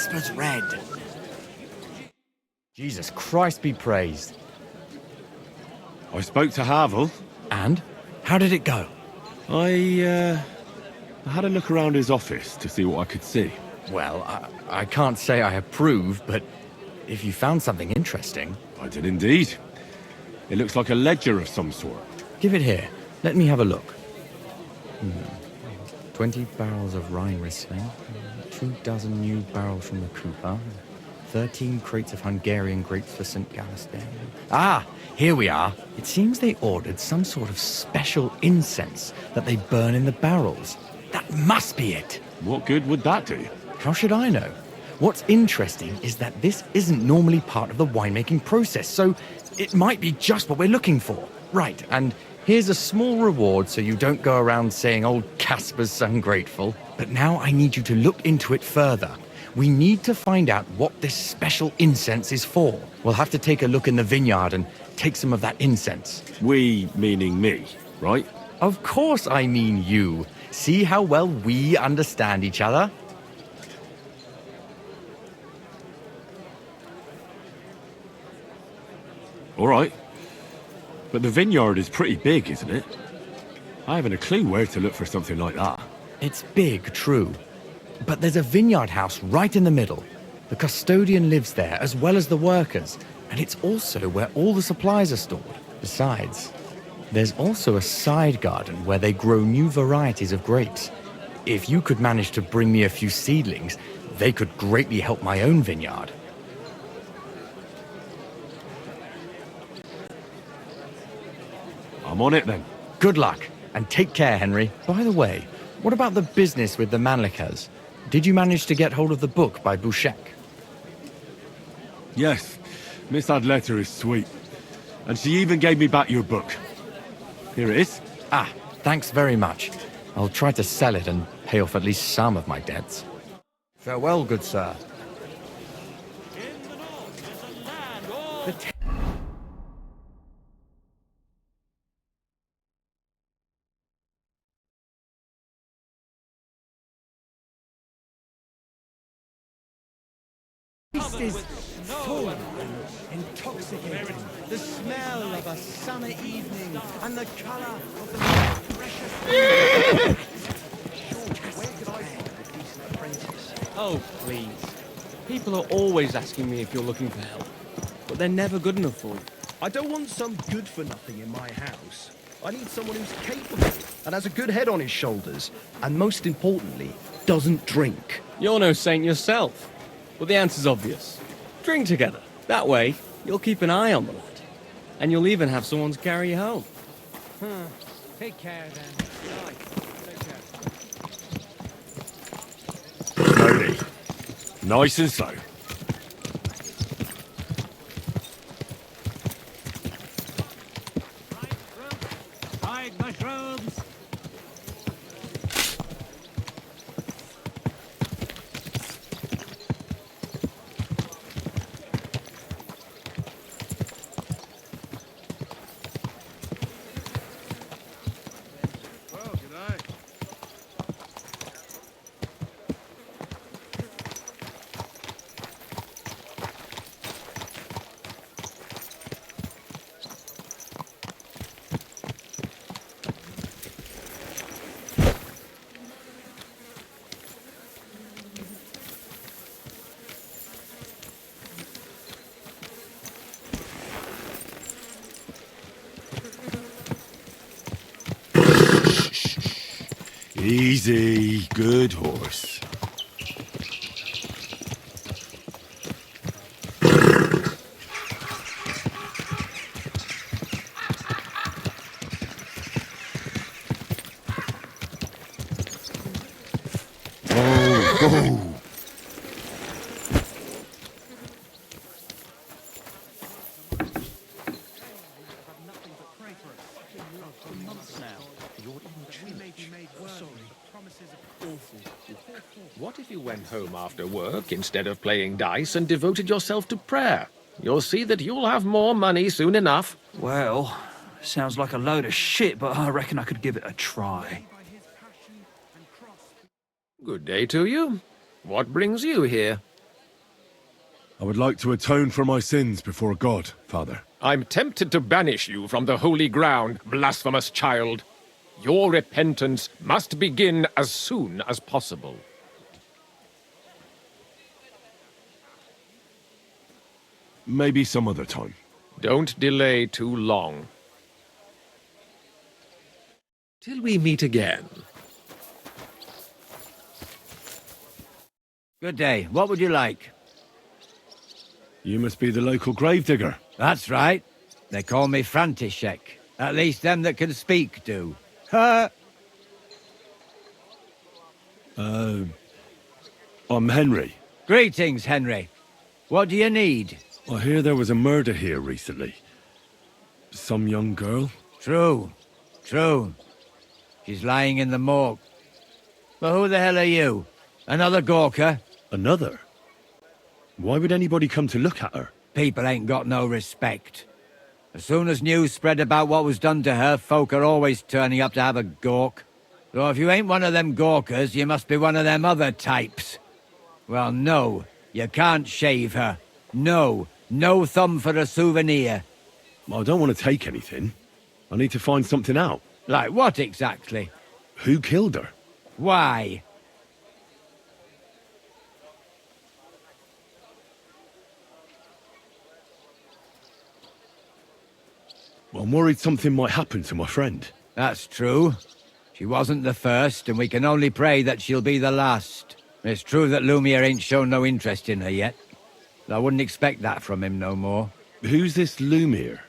Jasper's red. Jesus Christ be praised. I spoke to Havel. And? How did it go? I had a look around his office to see what I could see. Well, I can't say I approve, but if you found something interesting... I did indeed. It looks like a ledger of some sort. Give it here. Let me have a look. 20 barrels of Rhine Riesling, 24 new barrels from the Cooper, 13 crates of Hungarian grapes for St. Gallistan. Ah, here we are. It seems they ordered some sort of special incense that they burn in the barrels. That must be it. What good would that do? How should I know? What's interesting is that this isn't normally part of the winemaking process, so it might be just what we're looking for. Right, and here's a small reward so you don't go around saying old Casper's ungrateful. But now I need you to look into it further. We need to find out what this special incense is for. We'll have to take a look in the vineyard and take some of that incense. We, meaning me, right? Of course I mean you. See how well we understand each other? All right. But the vineyard is pretty big, isn't it? I haven't a clue where to look for something like that. It's big, true. But there's a vineyard house right in the middle. The custodian lives there, as well as the workers. And it's also where all the supplies are stored. Besides, there's also a side garden where they grow new varieties of grapes. If you could manage to bring me a few seedlings, they could greatly help my own vineyard. I'm on it then. Good luck, and take care, Henry. By the way, what about the business with the Manlikas? Did you manage to get hold of the book by Bouchek? Yes, Miss Adletter is sweet. And she even gave me back your book. Here it is. Ah, thanks very much. I'll try to sell it and pay off at least some of my debts. Farewell, good sir. This is full and intoxicating. The smell of a summer evening and the colour of the precious... Oh, please. People are always asking me if you're looking for help, but they're never good enough for you. I don't want some good-for-nothing in my house. I need someone who's capable and has a good head on his shoulders, and most importantly, doesn't drink. You're no saint yourself. Well, the answer's obvious. Drink together. That way, you'll keep an eye on the lad. And you'll even have someone to carry you home. Take care, then. Bye. Take care. Slowly. Nice and slow. Fried mushrooms. Easy, good horse. Oh. What if you went home after work instead of playing dice and devoted yourself to prayer? You'll see that you'll have more money soon enough. Well, sounds like a load of shit, but I reckon I could give it a try. Good day to you. What brings you here? I would like to atone for my sins before God, Father. I'm tempted to banish you from the holy ground, blasphemous child. Your repentance must begin as soon as possible. Maybe some other time. Don't delay too long. Till we meet again. Good day. What would you like? You must be the local gravedigger. That's right. They call me František. At least them that can speak do. Ha! I'm Henry. Greetings, Henry. What do you need? I hear there was a murder here recently. Some young girl? True. True. She's lying in the morgue. But who the hell are you? Another Gawker? Another? Why would anybody come to look at her? People ain't got no respect. As soon as news spread about what was done to her, folk are always turning up to have a gawk. So if you ain't one of them Gawkers, you must be one of them other types. Well, no, you can't shave her. No, no thumb for a souvenir. I don't want to take anything. I need to find something out. Like what exactly? Who killed her? Why? I'm worried something might happen to my friend. That's true. She wasn't the first, and we can only pray that she'll be the last. It's true that Lumiere ain't shown no interest in her yet. I wouldn't expect that from him no more. Who's this Lumiere?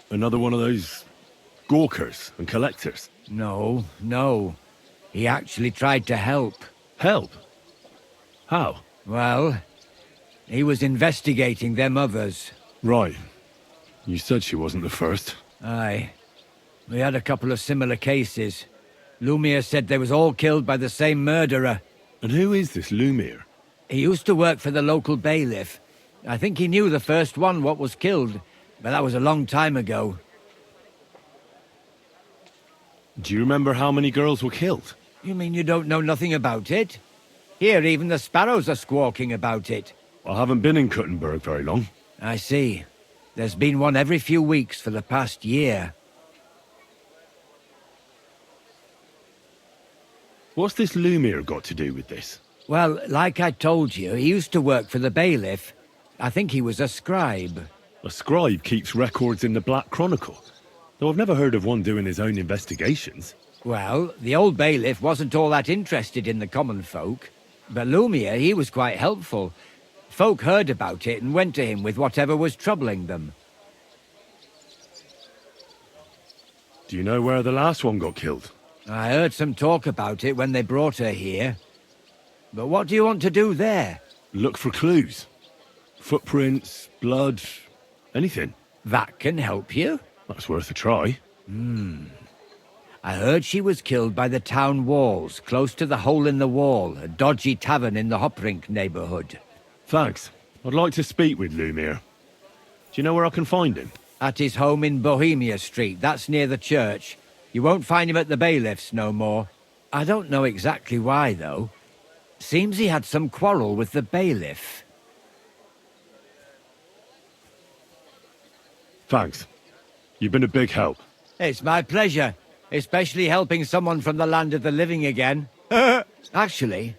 Another one of those gawkers and collectors? No, no. He actually tried to help. Help? How? Well, he was investigating them others. Right. You said she wasn't the first. Aye. We had a couple of similar cases. Lumiere said they was all killed by the same murderer. And who is this Lumiere? He used to work for the local bailiff. I think he knew the first one what was killed, but that was a long time ago. Do you remember how many girls were killed? You mean you don't know nothing about it? Here, even the sparrows are squawking about it. I haven't been in Kuttenberg very long. I see. There's been one every few weeks for the past year. What's this Lumiere got to do with this? Well, like I told you, he used to work for the bailiff. I think he was a scribe. A scribe keeps records in the Black Chronicle, though I've never heard of one doing his own investigations. Well, the old bailiff wasn't all that interested in the common folk. But Lumiere, he was quite helpful. Folk heard about it and went to him with whatever was troubling them. Do you know where the last one got killed? I heard some talk about it when they brought her here. But what do you want to do there? Look for clues. Footprints, blood, anything. That can help you. That's worth a try. I heard she was killed by the town walls, close to the Hole in the Wall, a dodgy tavern in the Hoprink neighborhood. Thanks. I'd like to speak with Lumiere. Do you know where I can find him? At his home in Bohemia Street, that's near the church. You won't find him at the bailiff's no more. I don't know exactly why, though. Seems he had some quarrel with the bailiff. Thanks. You've been a big help. It's my pleasure, especially helping someone from the land of the living again. Actually,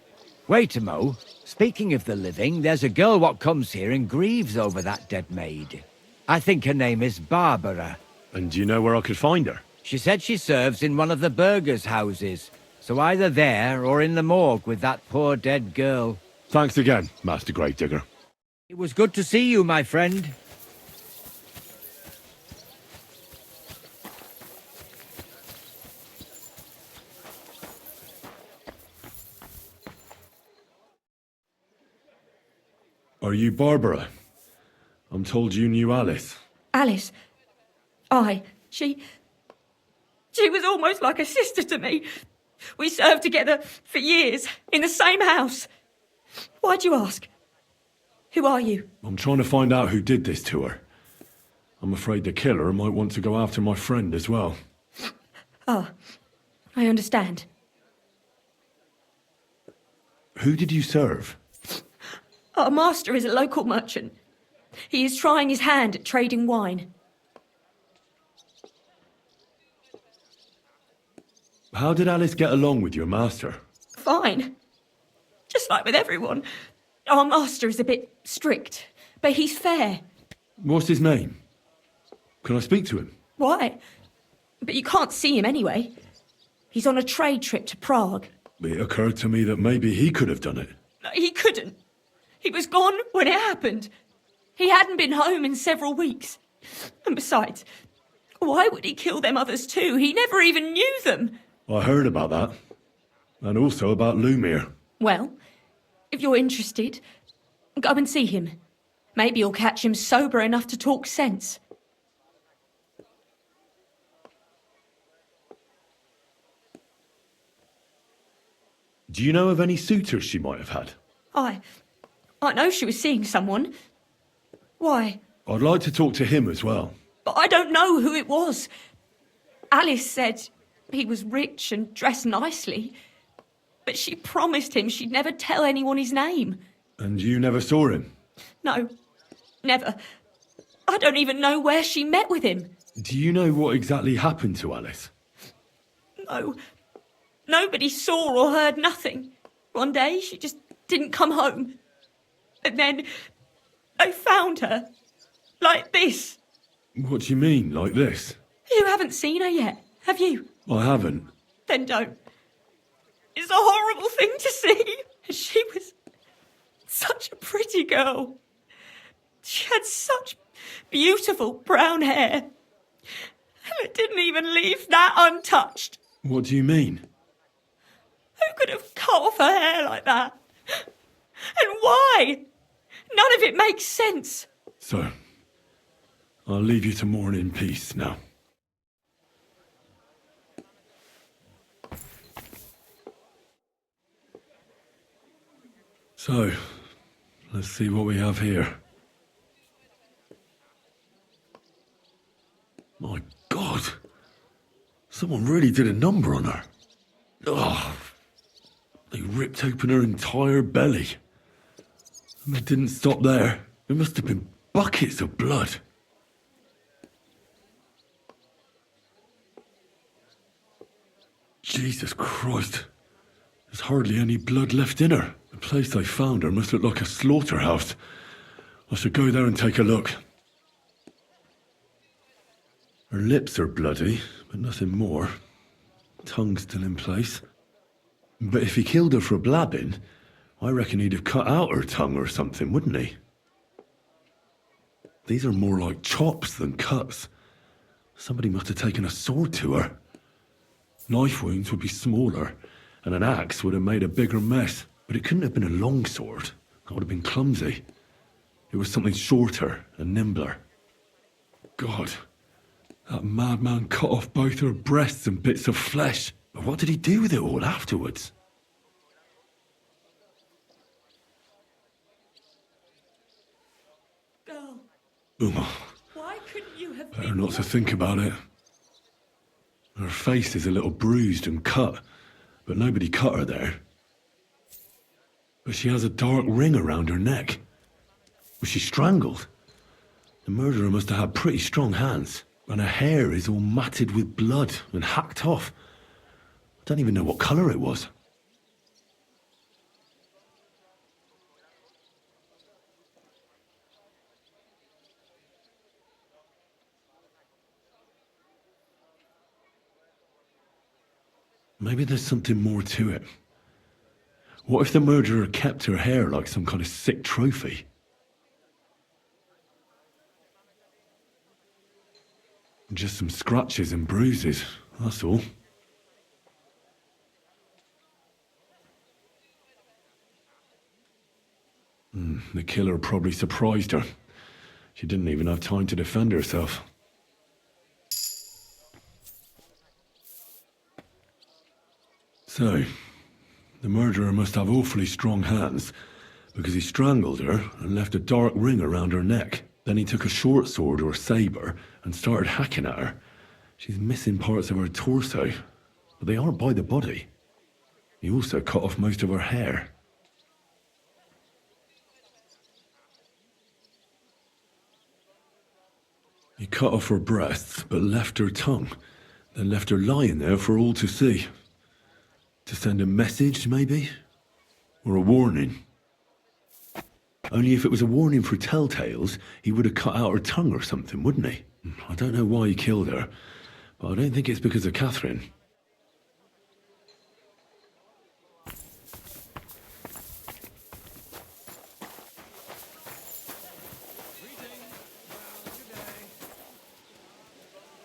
wait a mo. Speaking of the living, there's a girl what comes here and grieves over that dead maid. I think her name is Barbara. And do you know where I could find her? She said she serves in one of the burgers' houses, so either there or in the morgue with that poor dead girl. Thanks again, Master Gravedigger. It was good to see you, my friend. Are you Barbara? I'm told you knew Alice. Alice. Aye. She was almost like a sister to me. We served together for years, in the same house. Why'd you ask? Who are you? I'm trying to find out who did this to her. I'm afraid the killer might want to go after my friend as well. Ah, I understand. Who did you serve? Our master is a local merchant. He is trying his hand at trading wine. How did Alice get along with your master? Fine. Just like with everyone. Our master is a bit strict, but he's fair. What's his name? Can I speak to him? Why? But you can't see him anyway. He's on a trade trip to Prague. It occurred to me that maybe he could have done it. He couldn't. He was gone when it happened. He hadn't been home in several weeks. And besides, why would he kill them others too? He never even knew them. I heard about that. And also about Lumir. Well, if you're interested, go and see him. Maybe you'll catch him sober enough to talk sense. Do you know of any suitors she might have had? I know she was seeing someone. Why? I'd like to talk to him as well. But I don't know who it was. Alice said he was rich and dressed nicely. But she promised him she'd never tell anyone his name. And you never saw him? No, never. I don't even know where she met with him. Do you know what exactly happened to Alice? No. Nobody saw or heard nothing. One day she just didn't come home. And then they found her. Like this. What do you mean, like this? You haven't seen her yet, have you? I haven't. Then don't. It's a horrible thing to see. She was such a pretty girl. She had such beautiful brown hair. And it didn't even leave that untouched. What do you mean? Who could have cut off her hair like that? And why? None of it makes sense. So, I'll leave you to mourn in peace now. So, let's see what we have here. My God! Someone really did a number on her. Oh, they ripped open her entire belly. And they didn't stop there. There must have been buckets of blood. Jesus Christ. There's hardly any blood left in her. The place they found her must look like a slaughterhouse. I should go there and take a look. Her lips are bloody, but nothing more. Tongue still in place. But if he killed her for blabbing, I reckon he'd have cut out her tongue or something, wouldn't he? These are more like chops than cuts. Somebody must have taken a sword to her. Knife wounds would be smaller, and an axe would have made a bigger mess. But it couldn't have been a long sword. That would have been clumsy. It was something shorter and nimbler. God, that madman cut off both her breasts and bits of flesh. But what did he do with it all afterwards? Girl, Oh, why couldn't you have better been... not to think about it. Her face is a little bruised and cut, but nobody cut her there. But she has a dark ring around her neck. Was she strangled? The murderer must have had pretty strong hands, and her hair is all matted with blood and hacked off. I don't even know what colour it was. Maybe there's something more to it. What if the murderer kept her hair like some kind of sick trophy? Just some scratches and bruises, that's all. The killer probably surprised her. She didn't even have time to defend herself. So, the murderer must have awfully strong hands, because he strangled her and left a dark ring around her neck. Then he took a short sword or saber and started hacking at her. She's missing parts of her torso, but they aren't by the body. He also cut off most of her hair. He cut off her breasts, but left her tongue. Then left her lying there for all to see. To send a message, maybe? Or a warning? Only if it was a warning for telltales, he would have cut out her tongue or something, wouldn't he? I don't know why he killed her, but I don't think it's because of Catherine.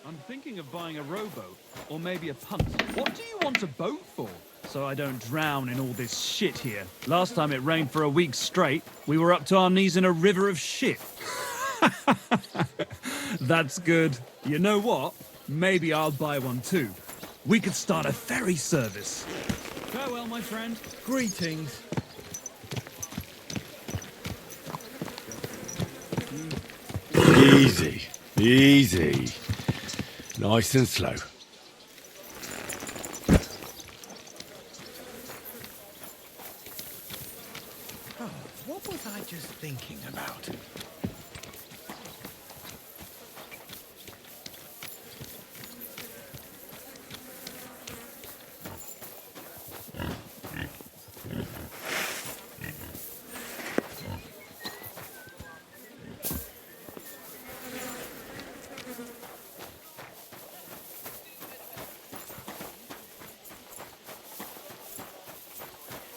I'm thinking of buying a rowboat, or maybe a punt. What do you want a boat for? So I don't drown in all this shit here. Last time it rained for a week straight, we were up to our knees in a river of shit. That's good. You know what? Maybe I'll buy one too. We could start a ferry service. Farewell, my friend. Greetings. Easy, easy. Nice and slow. What was I just thinking about?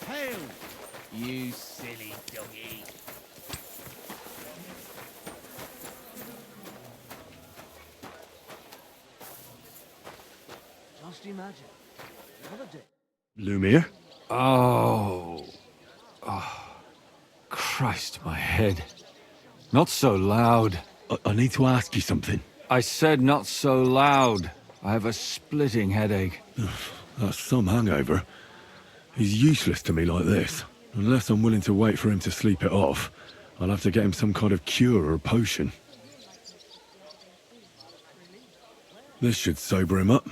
Hail, you silly doggy. Just imagine. Another day. Lumiere? Oh. Christ, my head. Not so loud. I need to ask you something. I said not so loud. I have a splitting headache. That's some hangover. He's useless to me like this. Unless I'm willing to wait for him to sleep it off, I'll have to get him some kind of cure or potion. This should sober him up.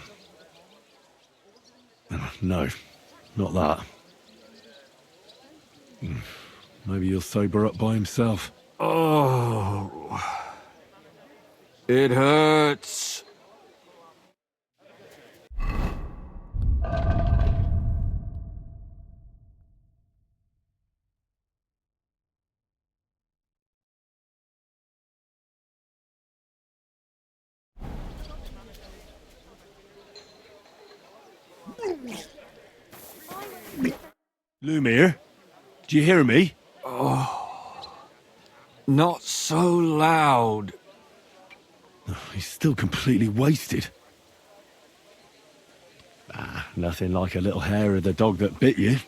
No, not that. Maybe he'll sober up by himself. Oh. It hurts. Lumiere? Do you hear me? Not so loud. He's still completely wasted. Nothing like a little hair of the dog that bit you.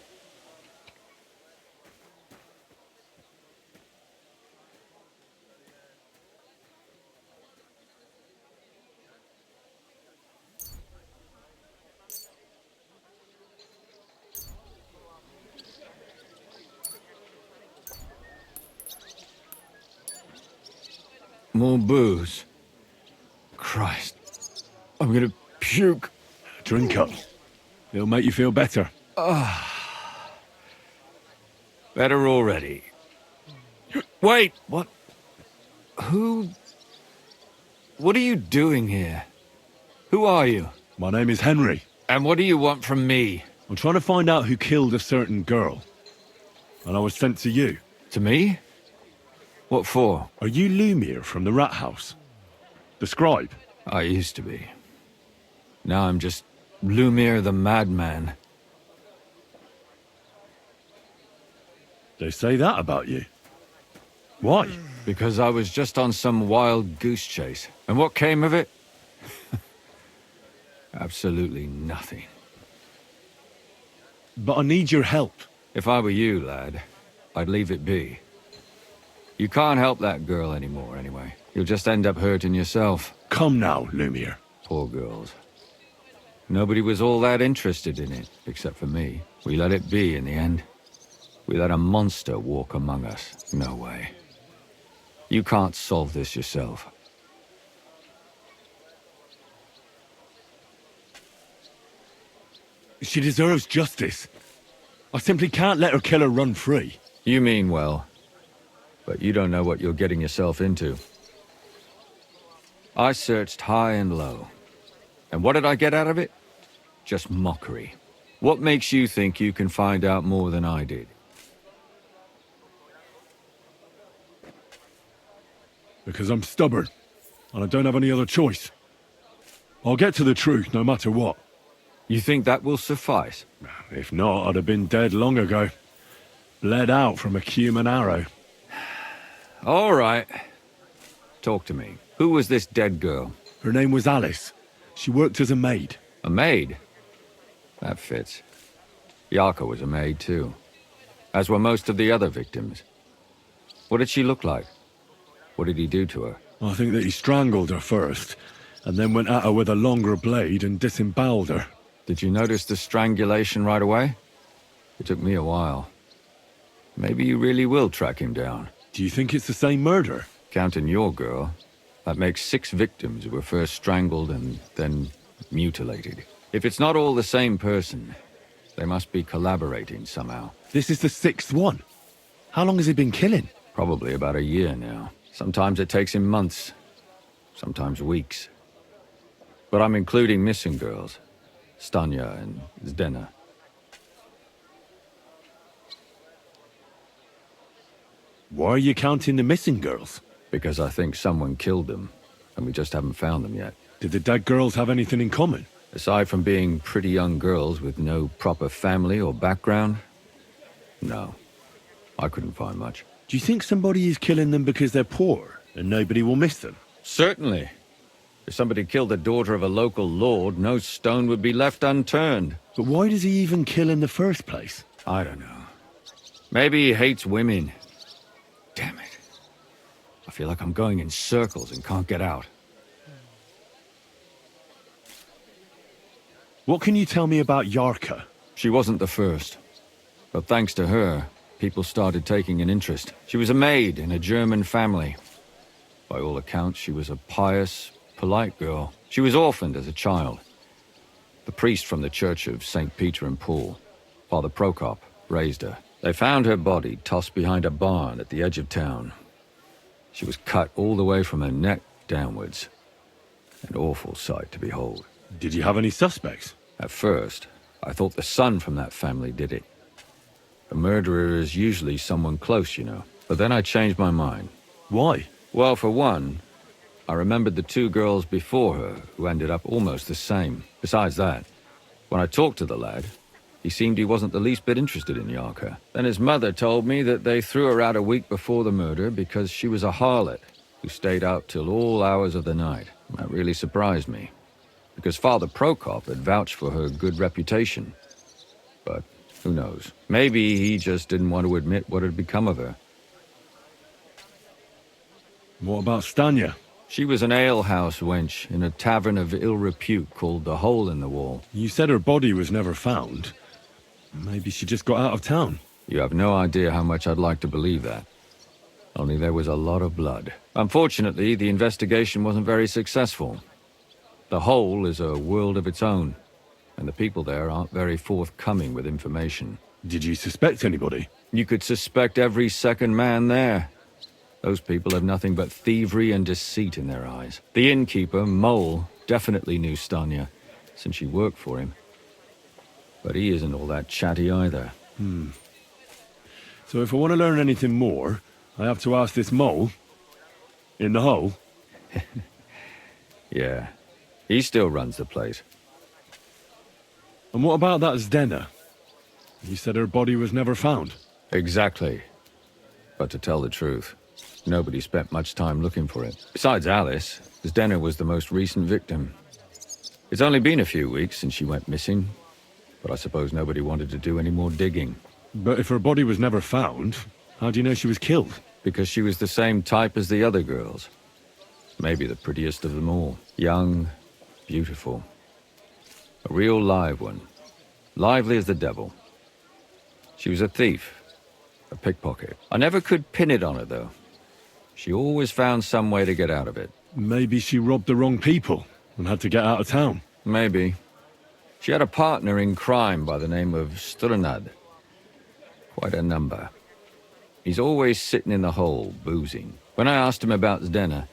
More booze. Christ. I'm gonna puke. Drink up. It'll make you feel better. Better already. Wait! What? Who... What are you doing here? Who are you? My name is Henry. And what do you want from me? I'm trying to find out who killed a certain girl. And I was sent to you. To me? What for? Are you Lumiere from the Rat House? The scribe? I used to be. Now I'm just Lumiere the Madman. They say that about you. Why? Because I was just on some wild goose chase. And what came of it? Absolutely nothing. But I need your help. If I were you, lad, I'd leave it be. You can't help that girl anymore, anyway. You'll just end up hurting yourself. Come now, Lumiere. Poor girls. Nobody was all that interested in it, except for me. We let it be in the end. We let a monster walk among us. No way. You can't solve this yourself. She deserves justice. I simply can't let her killer run free. You mean well. But you don't know what you're getting yourself into. I searched high and low. And what did I get out of it? Just mockery. What makes you think you can find out more than I did? Because I'm stubborn, and I don't have any other choice. I'll get to the truth no matter what. You think that will suffice? If not, I'd have been dead long ago. Bled out from a human arrow. All right. Talk to me. Who was this dead girl? Her name was Alice. She worked as a maid. A maid? That fits. Yarka was a maid too. As were most of the other victims. What did she look like? What did he do to her? I think that he strangled her first, and then went at her with a longer blade and disemboweled her. Did you notice the strangulation right away? It took me a while. Maybe you really will track him down. Do you think it's the same murder? Counting your girl, that makes 6 victims who were first strangled and then mutilated. If it's not all the same person, they must be collaborating somehow. This is the 6th one. How long has he been killing? Probably about a year now. Sometimes it takes him months, sometimes weeks. But I'm including missing girls, Stanya and Zdena. Why are you counting the missing girls? Because I think someone killed them, and we just haven't found them yet. Did the dead girls have anything in common? Aside from being pretty young girls with no proper family or background, no. I couldn't find much. Do you think somebody is killing them because they're poor, and nobody will miss them? Certainly. If somebody killed the daughter of a local lord, no stone would be left unturned. But why does he even kill in the first place? I don't know. Maybe he hates women. Damn it. I feel like I'm going in circles and can't get out. What can you tell me about Yarka? She wasn't the first. But thanks to her, people started taking an interest. She was a maid in a German family. By all accounts, she was a pious, polite girl. She was orphaned as a child. The priest from the church of St. Peter and Paul, Father Prokop, raised her. They found her body tossed behind a barn at the edge of town. She was cut all the way from her neck downwards. An awful sight to behold. Did you have any suspects? At first, I thought the son from that family did it. A murderer is usually someone close, you know. But then I changed my mind. Why? Well, for one, I remembered the 2 girls before her who ended up almost the same. Besides that, when I talked to the lad, he seemed he wasn't the least bit interested in Yarka. Then his mother told me that they threw her out a week before the murder because she was a harlot who stayed out till all hours of the night. That really surprised me, because Father Prokop had vouched for her good reputation. But who knows? Maybe he just didn't want to admit what had become of her. What about Stanya? She was an alehouse wench in a tavern of ill repute called the Hole in the Wall. You said her body was never found. Maybe she just got out of town. You have no idea how much I'd like to believe that. Only there was a lot of blood. Unfortunately, the investigation wasn't very successful. The Hole is a world of its own, and the people there aren't very forthcoming with information. Did you suspect anybody? You could suspect every second man there. Those people have nothing but thievery and deceit in their eyes. The innkeeper, Mole, definitely knew Stanya, since she worked for him. But he isn't all that chatty either. So if I want to learn anything more, I have to ask this mole in the hole? Yeah, he still runs the place. And what about that Zdena? You said her body was never found. Exactly. But to tell the truth, nobody spent much time looking for it. Besides Alice, Zdena was the most recent victim. It's only been a few weeks since she went missing, but I suppose nobody wanted to do any more digging. But if her body was never found, how do you know she was killed? Because she was the same type as the other girls. Maybe the prettiest of them all. Young, beautiful. A real live one. Lively as the devil. She was a thief. A pickpocket. I never could pin it on her, though. She always found some way to get out of it. Maybe she robbed the wrong people and had to get out of town. Maybe. She had a partner in crime by the name of Strunad. Quite a number. He's always sitting in the hole, boozing. When I asked him about Zdena,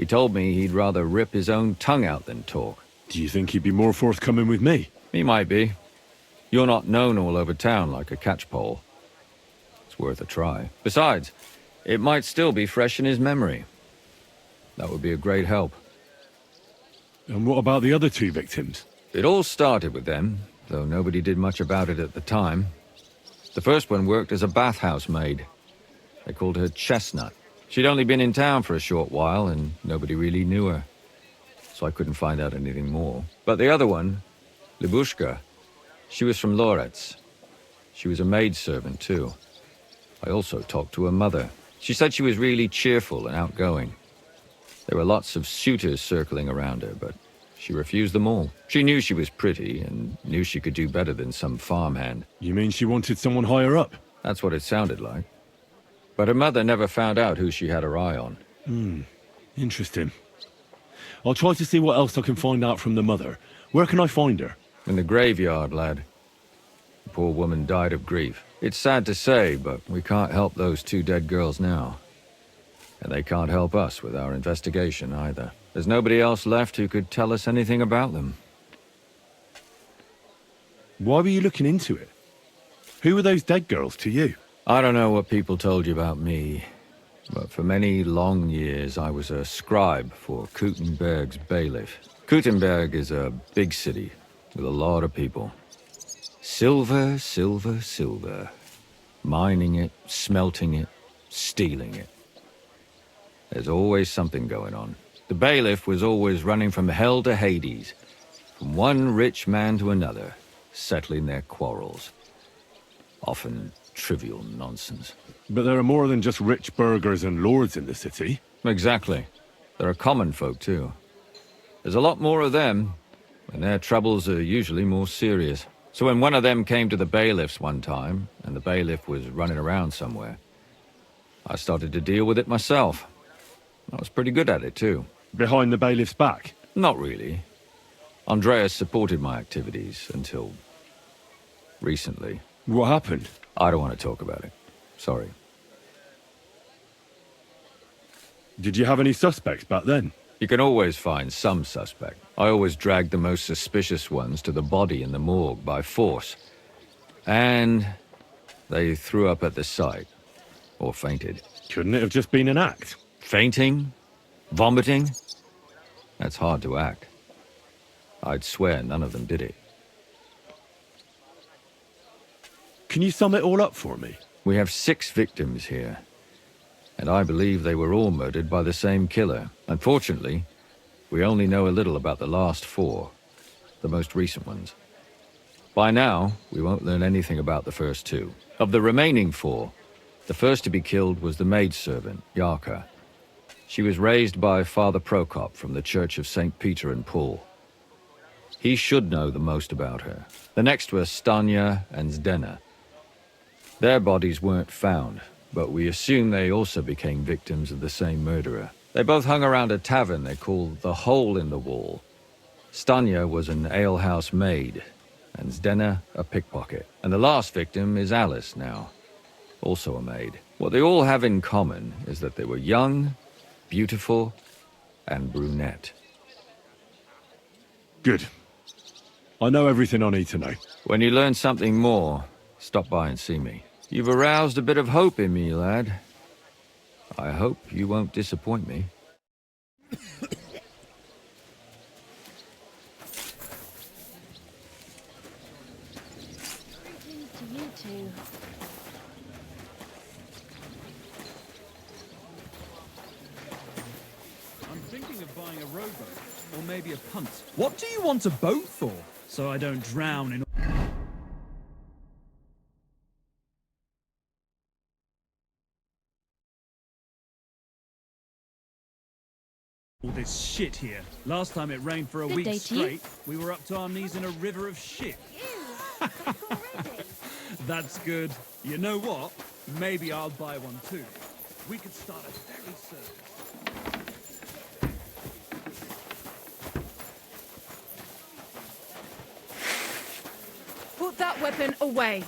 He told me he'd rather rip his own tongue out than talk. Do you think he'd be more forthcoming with me? He might be. You're not known all over town like a catchpole. It's worth a try. Besides, it might still be fresh in his memory. That would be a great help. And what about the other 2 victims? It all started with them, though nobody did much about it at the time. The first one worked as a bathhouse maid. They called her Chestnut. She'd only been in town for a short while, and nobody really knew her. So I couldn't find out anything more. But the other one, Libushka, she was from Loretz. She was a maidservant, too. I also talked to her mother. She said she was really cheerful and outgoing. There were lots of suitors circling around her, but she refused them all. She knew she was pretty and knew she could do better than some farmhand. You mean she wanted someone higher up? That's what it sounded like. But her mother never found out who she had her eye on. Interesting. I'll try to see what else I can find out from the mother. Where can I find her? In the graveyard, lad. The poor woman died of grief. It's sad to say, but we can't help those 2 dead girls now. And they can't help us with our investigation either. There's nobody else left who could tell us anything about them. Why were you looking into it? Who were those dead girls to you? I don't know what people told you about me, but for many long years I was a scribe for Kuttenberg's bailiff. Kuttenberg is a big city with a lot of people. Silver, silver, silver. Mining it, smelting it, stealing it. There's always something going on. The bailiff was always running from hell to Hades, from one rich man to another, settling their quarrels. Often trivial nonsense. But there are more than just rich burghers and lords in the city. Exactly. There are common folk, too. There's a lot more of them, and their troubles are usually more serious. So when one of them came to the bailiff's one time, and the bailiff was running around somewhere, I started to deal with it myself. I was pretty good at it, too. Behind the bailiff's back? Not really. Andreas supported my activities until recently. What happened? I don't want to talk about it. Sorry. Did you have any suspects back then? You can always find some suspect. I always dragged the most suspicious ones to the body in the morgue by force. And they threw up at the sight. Or fainted. Couldn't it have just been an act? Fainting? Vomiting? That's hard to act. I'd swear none of them did it. Can you sum it all up for me? We have 6 victims here. And I believe they were all murdered by the same killer. Unfortunately, we only know a little about the last 4, the most recent ones. By now, we won't learn anything about the first 2. Of the remaining 4, the first to be killed was the maidservant, Yarka. She was raised by Father Prokop from the Church of St. Peter and Paul. He should know the most about her. The next were Stanya and Zdena. Their bodies weren't found, but we assume they also became victims of the same murderer. They both hung around a tavern they called the Hole in the Wall. Stanya was an alehouse maid, and Zdena a pickpocket. And the last victim is Alice now, also a maid. What they all have in common is that they were young, beautiful, and brunette. Good. I know everything I need to know. When you learn something more, stop by and see me. You've aroused a bit of hope in me, lad. I hope you won't disappoint me. I'm thinking of buying a rowboat, or maybe a punt. What do you want a boat for? So I don't drown in all this shit here. Last time it rained for a week straight, we were up to our knees in a river of shit. That's good. You know what? Maybe I'll buy one too. We could start a ferry service. Put that weapon away.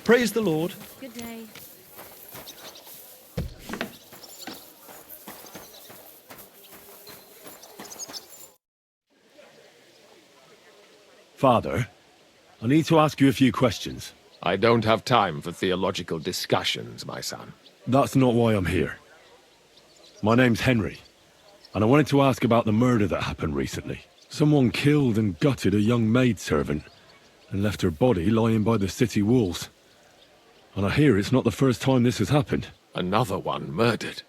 Praise the Lord. Good day. Father, I need to ask you a few questions. I don't have time for theological discussions, my son. That's not why I'm here. My name's Henry, and I wanted to ask about the murder that happened recently. Someone killed and gutted a young maidservant and left her body lying by the city walls. And I hear it's not the first time this has happened. Another one murdered.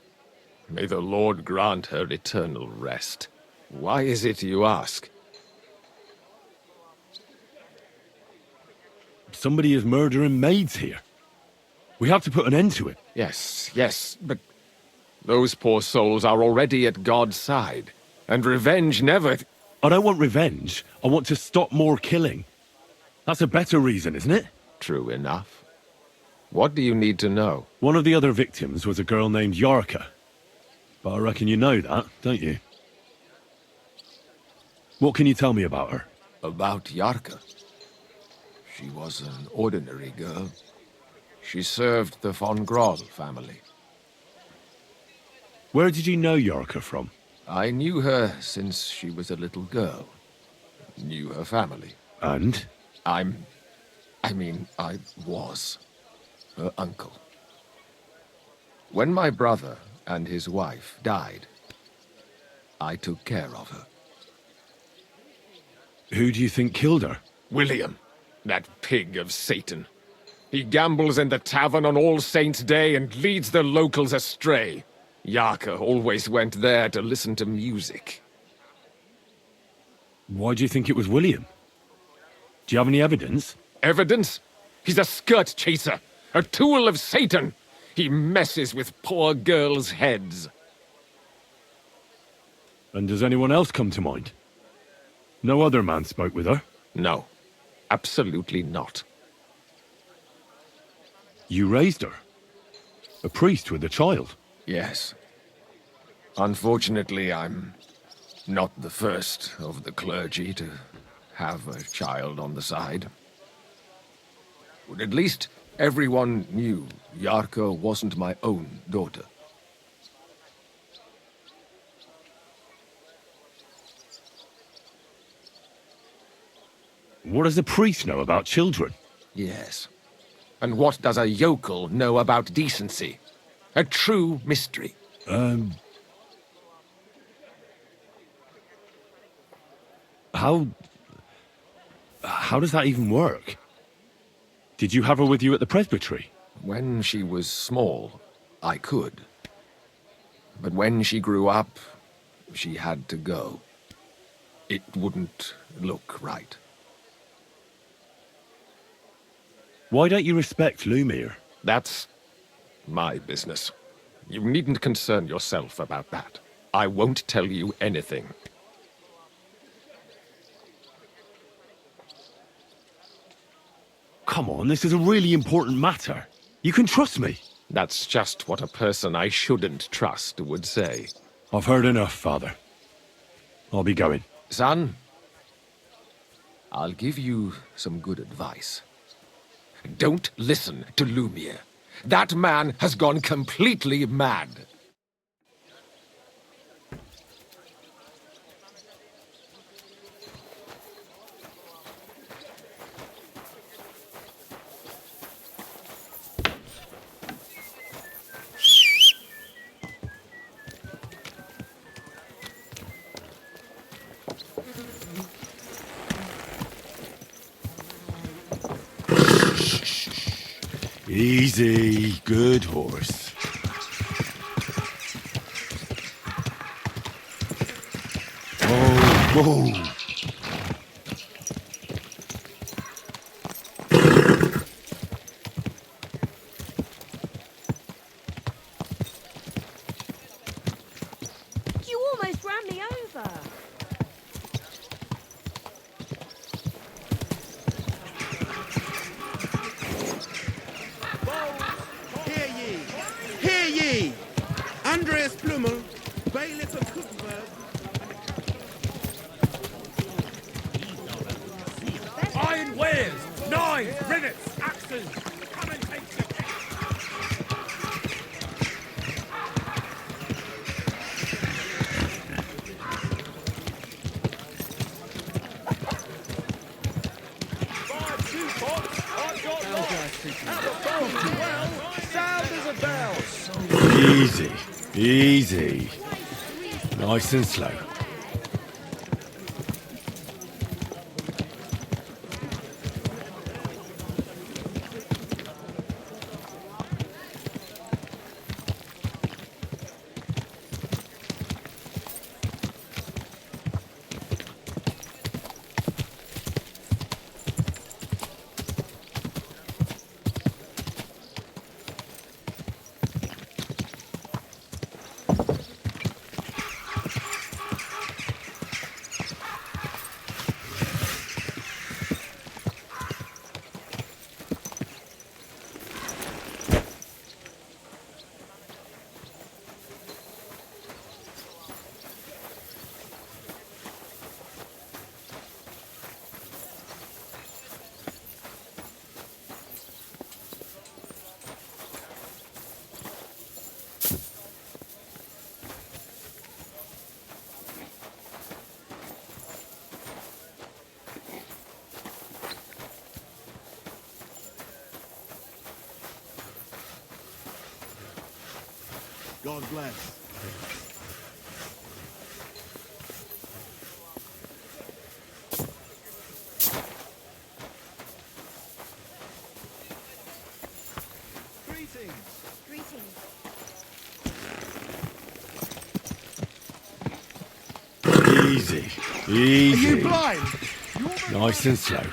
May the Lord grant her eternal rest. Why is it you ask? Somebody is murdering maids here. We have to put an end to it. Yes, but those poor souls are already at God's side, and revenge never... I don't want revenge. I want to stop more killing. That's a better reason, isn't it? True enough. What do you need to know? One of the other victims was a girl named Yarka. But I reckon you know that, don't you? What can you tell me about her? About Yarka? She was an ordinary girl. She served the von Groll family. Where did you know Yarka from? I knew her since she was a little girl. Knew her family. And? I was her uncle. When my brother and his wife died, I took care of her. Who do you think killed her? William, that pig of Satan. He gambles in the tavern on All Saints' Day and leads the locals astray. Yarka always went there to listen to music. Why do you think it was William? Do you have any evidence? Evidence? He's a skirt chaser, a tool of Satan. He messes with poor girls' heads. And does anyone else come to mind? No other man spoke with her? No, absolutely not. You raised her? A priest with a child? Yes. Unfortunately, I'm not the first of the clergy to have a child on the side. But at least everyone knew Yarka wasn't my own daughter. What does a priest know about children? Yes. And what does a yokel know about decency? A true mystery. How does that even work? Did you have her with you at the presbytery? When she was small, I could. But when she grew up, she had to go. It wouldn't look right. Why don't you respect Lumiere? That's my business. You needn't concern yourself about that. I won't tell you anything. Come on, this is a really important matter. You can trust me. That's just what a person I shouldn't trust would say. I've heard enough, Father. I'll be going. Son, I'll give you some good advice. Don't listen to Lumiere. That man has gone completely mad. Easy, good horse. Whoa, whoa. You almost ran me over. Hear ye! Andreas Plumel, bailiff of Cookburg. Iron wares, knives, rivets, axes. Well, sound as a bell. Easy, easy. Nice and slow. God bless. Greetings. Greetings. Easy, easy. Are you blind? Nice and slow.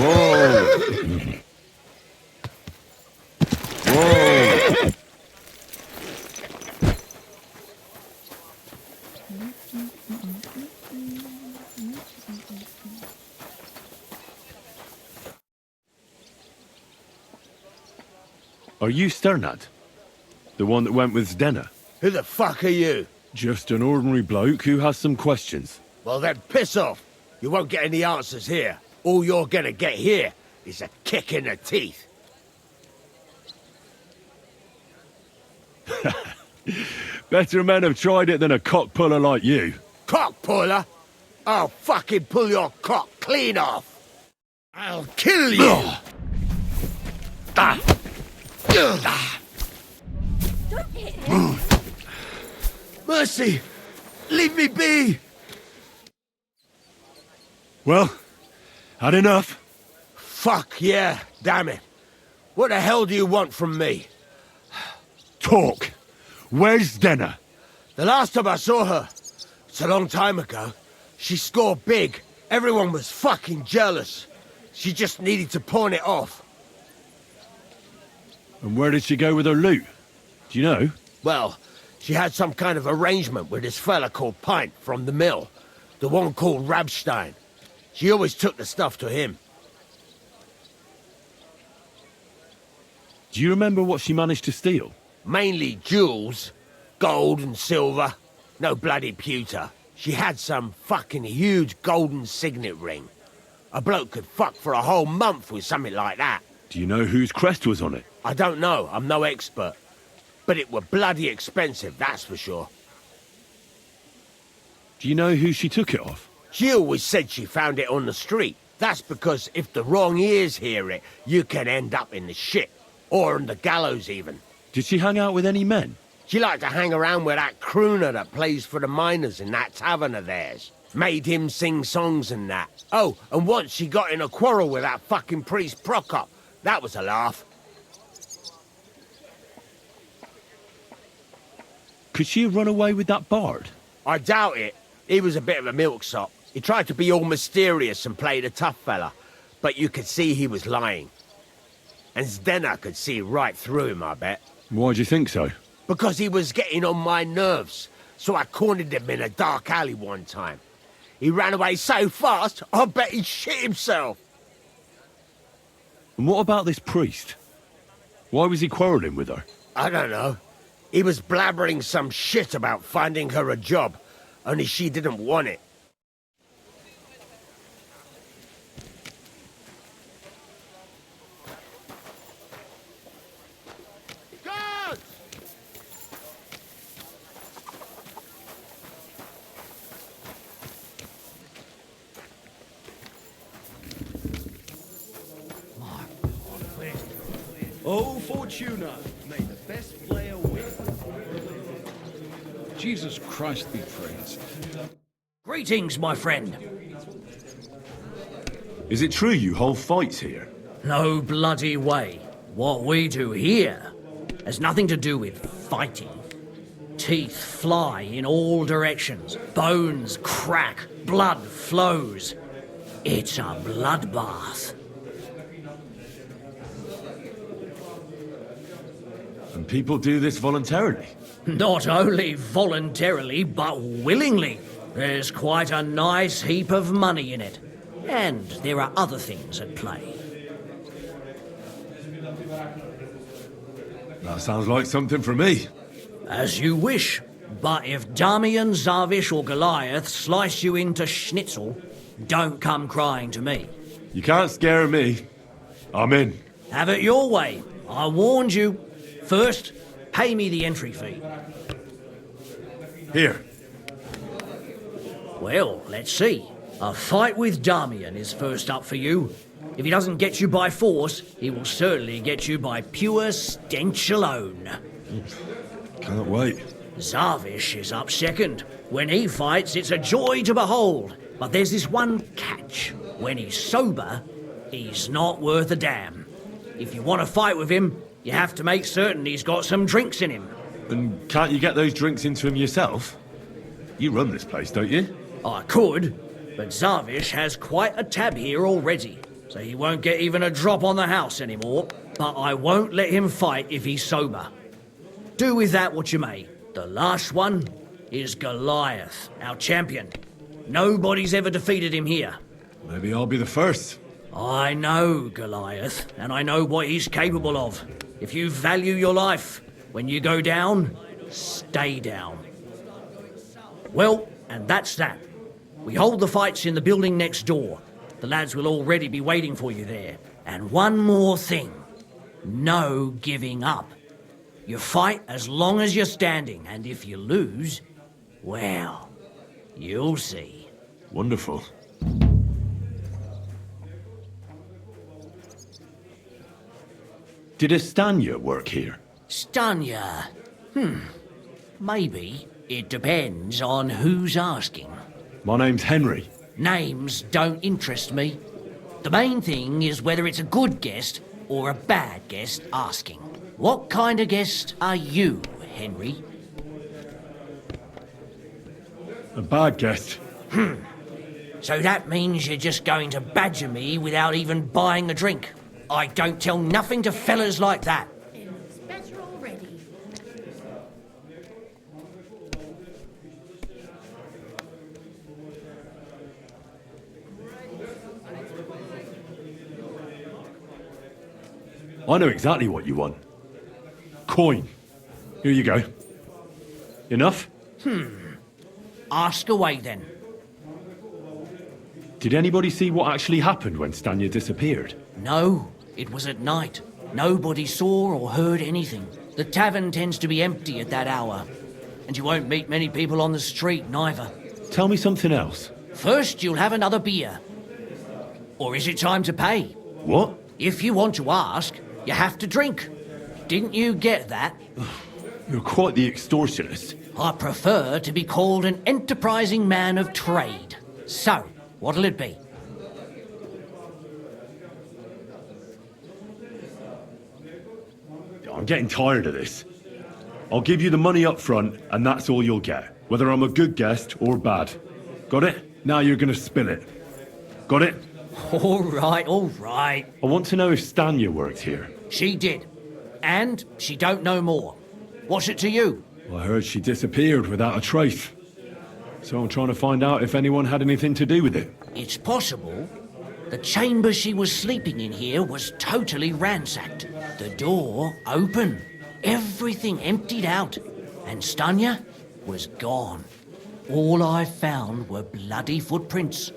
Whoa! Whoa! Are you Sternad? The one that went with Zdenna? Who the fuck are you? Just an ordinary bloke who has some questions. Well then, piss off. You won't get any answers here. All you're gonna get here is a kick in the teeth. Better men have tried it than a cock puller like you. Cock puller? I'll fucking pull your cock clean off. I'll kill you. Don't hit him. Mercy, leave me be. Well, had enough? Fuck yeah, damn it. What the hell do you want from me? Talk. Where's Zdenna? The last time I saw her, it's a long time ago. She scored big. Everyone was fucking jealous. She just needed to pawn it off. And where did she go with her loot? Do you know? Well, she had some kind of arrangement with this fella called Pint from the mill. The one called Rabstein. She always took the stuff to him. Do you remember what she managed to steal? Mainly jewels. Gold and silver. No bloody pewter. She had some fucking huge golden signet ring. A bloke could fuck for a whole month with something like that. Do you know whose crest was on it? I don't know. I'm no expert. But it were bloody expensive, that's for sure. Do you know who she took it off? She always said she found it on the street. That's because if the wrong ears hear it, you can end up in the shit. Or on the gallows, even. Did she hang out with any men? She liked to hang around with that crooner that plays for the miners in that tavern of theirs. Made him sing songs and that. Oh, and once she got in a quarrel with that fucking priest Prokop. That was a laugh. Could she have run away with that bard? I doubt it. He was a bit of a milksop. He tried to be all mysterious and played a tough fella. But you could see he was lying. And Zdenna could see right through him, I bet. Why do you think so? Because he was getting on my nerves. So I cornered him in a dark alley one time. He ran away so fast, I bet he shit himself. And what about this priest? Why was he quarrelling with her? I don't know. He was blabbering some shit about finding her a job, only she didn't want it. Guards! Oh, Fortuna, may the best player win. Jesus Christ be praised. Greetings, my friend. Is it true you hold fights here? No bloody way. What we do here has nothing to do with fighting. Teeth fly in all directions. Bones crack. Blood flows. It's a bloodbath. And people do this voluntarily? Not only voluntarily, but willingly. There's quite a nice heap of money in it. And there are other things at play. That sounds like something for me. As you wish. But if Damian, Zavish or Goliath slice you into schnitzel, don't come crying to me. You can't scare me. I'm in. Have it your way. I warned you. First, pay me the entry fee. Here. Well, let's see. A fight with Damian is first up for you. If he doesn't get you by force, he will certainly get you by pure stench alone. Can't wait. Zavish is up second. When he fights, it's a joy to behold. But there's this one catch. When he's sober, he's not worth a damn. If you want to fight with him, you have to make certain he's got some drinks in him. And can't you get those drinks into him yourself? You run this place, don't you? I could, but Zavish has quite a tab here already, so he won't get even a drop on the house anymore. But I won't let him fight if he's sober. Do with that what you may. The last one is Goliath, our champion. Nobody's ever defeated him here. Maybe I'll be the first. I know Goliath, and I know what he's capable of. If you value your life, when you go down, stay down. Well, and that's that. We hold the fights in the building next door. The lads will already be waiting for you there. And one more thing. No giving up. You fight as long as you're standing, and if you lose, well, you'll see. Wonderful. Did Estanya work here? Stanya? Maybe. It depends on who's asking. My name's Henry. Names don't interest me. The main thing is whether it's a good guest or a bad guest asking. What kind of guest are you, Henry? A bad guest. So that means you're just going to badger me without even buying a drink. I don't tell nothing to fellas like that. It looks better already. I know exactly what you want. Coin. Here you go. Enough? Ask away then. Did anybody see what actually happened when Stanya disappeared? No, it was at night. Nobody saw or heard anything. The tavern tends to be empty at that hour. And you won't meet many people on the street, neither. Tell me something else. First, you'll have another beer. Or is it time to pay? What? If you want to ask, you have to drink. Didn't you get that? You're quite the extortionist. I prefer to be called an enterprising man of trade. So, what'll it be? I'm getting tired of this. I'll give you the money up front, and that's all you'll get, whether I'm a good guest or bad. Got it? Now you're gonna spill it. Got it? All right, all right. I want to know if Stanya worked here. She did. And she don't know more. What's it to you? Well, I heard she disappeared without a trace. So I'm trying to find out if anyone had anything to do with it. It's possible. The chamber she was sleeping in here was totally ransacked. The door open. Everything emptied out. And Stanya was gone. All I found were bloody footprints.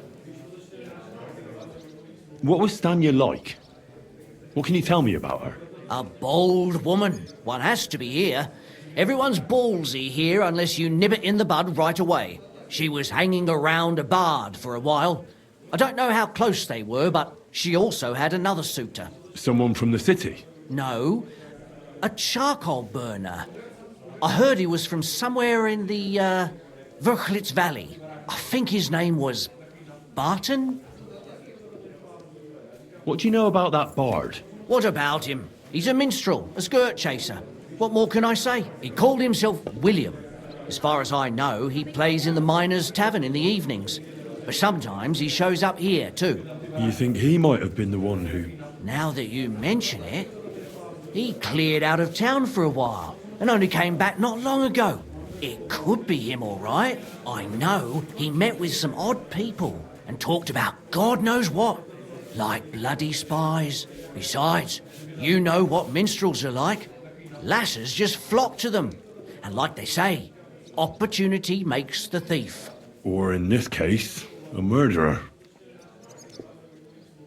What was Stanya like? What can you tell me about her? A bold woman. One has to be here. Everyone's ballsy here unless you nib it in the bud right away. She was hanging around a bard for a while. I don't know how close they were, but she also had another suitor. Someone from the city? No, a charcoal burner. I heard he was from somewhere in the, Verchlitz Valley. I think his name was Barton? What do you know about that bard? What about him? He's a minstrel, a skirt chaser. What more can I say? He called himself William. As far as I know, he plays in the Miners' Tavern in the evenings. But sometimes he shows up here, too. You think he might have been the one who... Now that you mention it, he cleared out of town for a while and only came back not long ago. It could be him, all right. I know he met with some odd people and talked about God knows what, like bloody spies. Besides, you know what minstrels are like. Lasses just flock to them. And like they say, opportunity makes the thief. Or in this case, a murderer.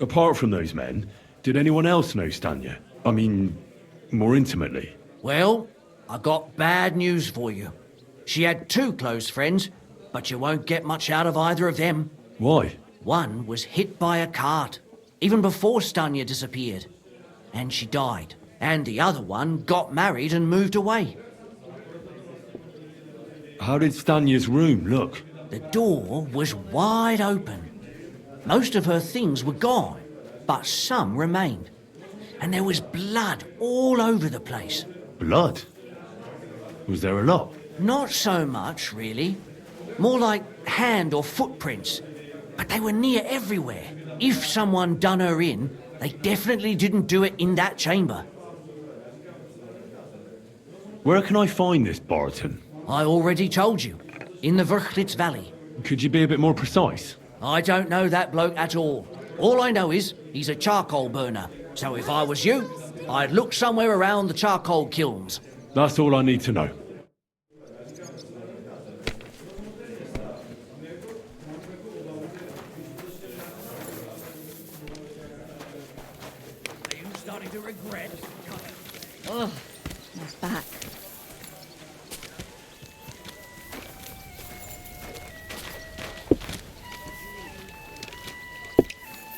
Apart from those men, did anyone else know Stanya? I mean, more intimately. Well, I got bad news for you. She had 2 close friends, but you won't get much out of either of them. Why? One was hit by a cart, even before Stanya disappeared, and she died. And the other one got married and moved away. How did Stanya's room look? The door was wide open. Most of her things were gone, but some remained. And there was blood all over the place. Blood? Was there a lot? Not so much, really. More like hand or footprints. But they were near everywhere. If someone done her in, they definitely didn't do it in that chamber. Where can I find this Barton? I already told you. In the Verchlitz Valley. Could you be a bit more precise? I don't know that bloke at all. All I know is he's a charcoal burner. So if I was you, I'd look somewhere around the charcoal kilns. That's all I need to know. Are you starting to regret? Oh, my back.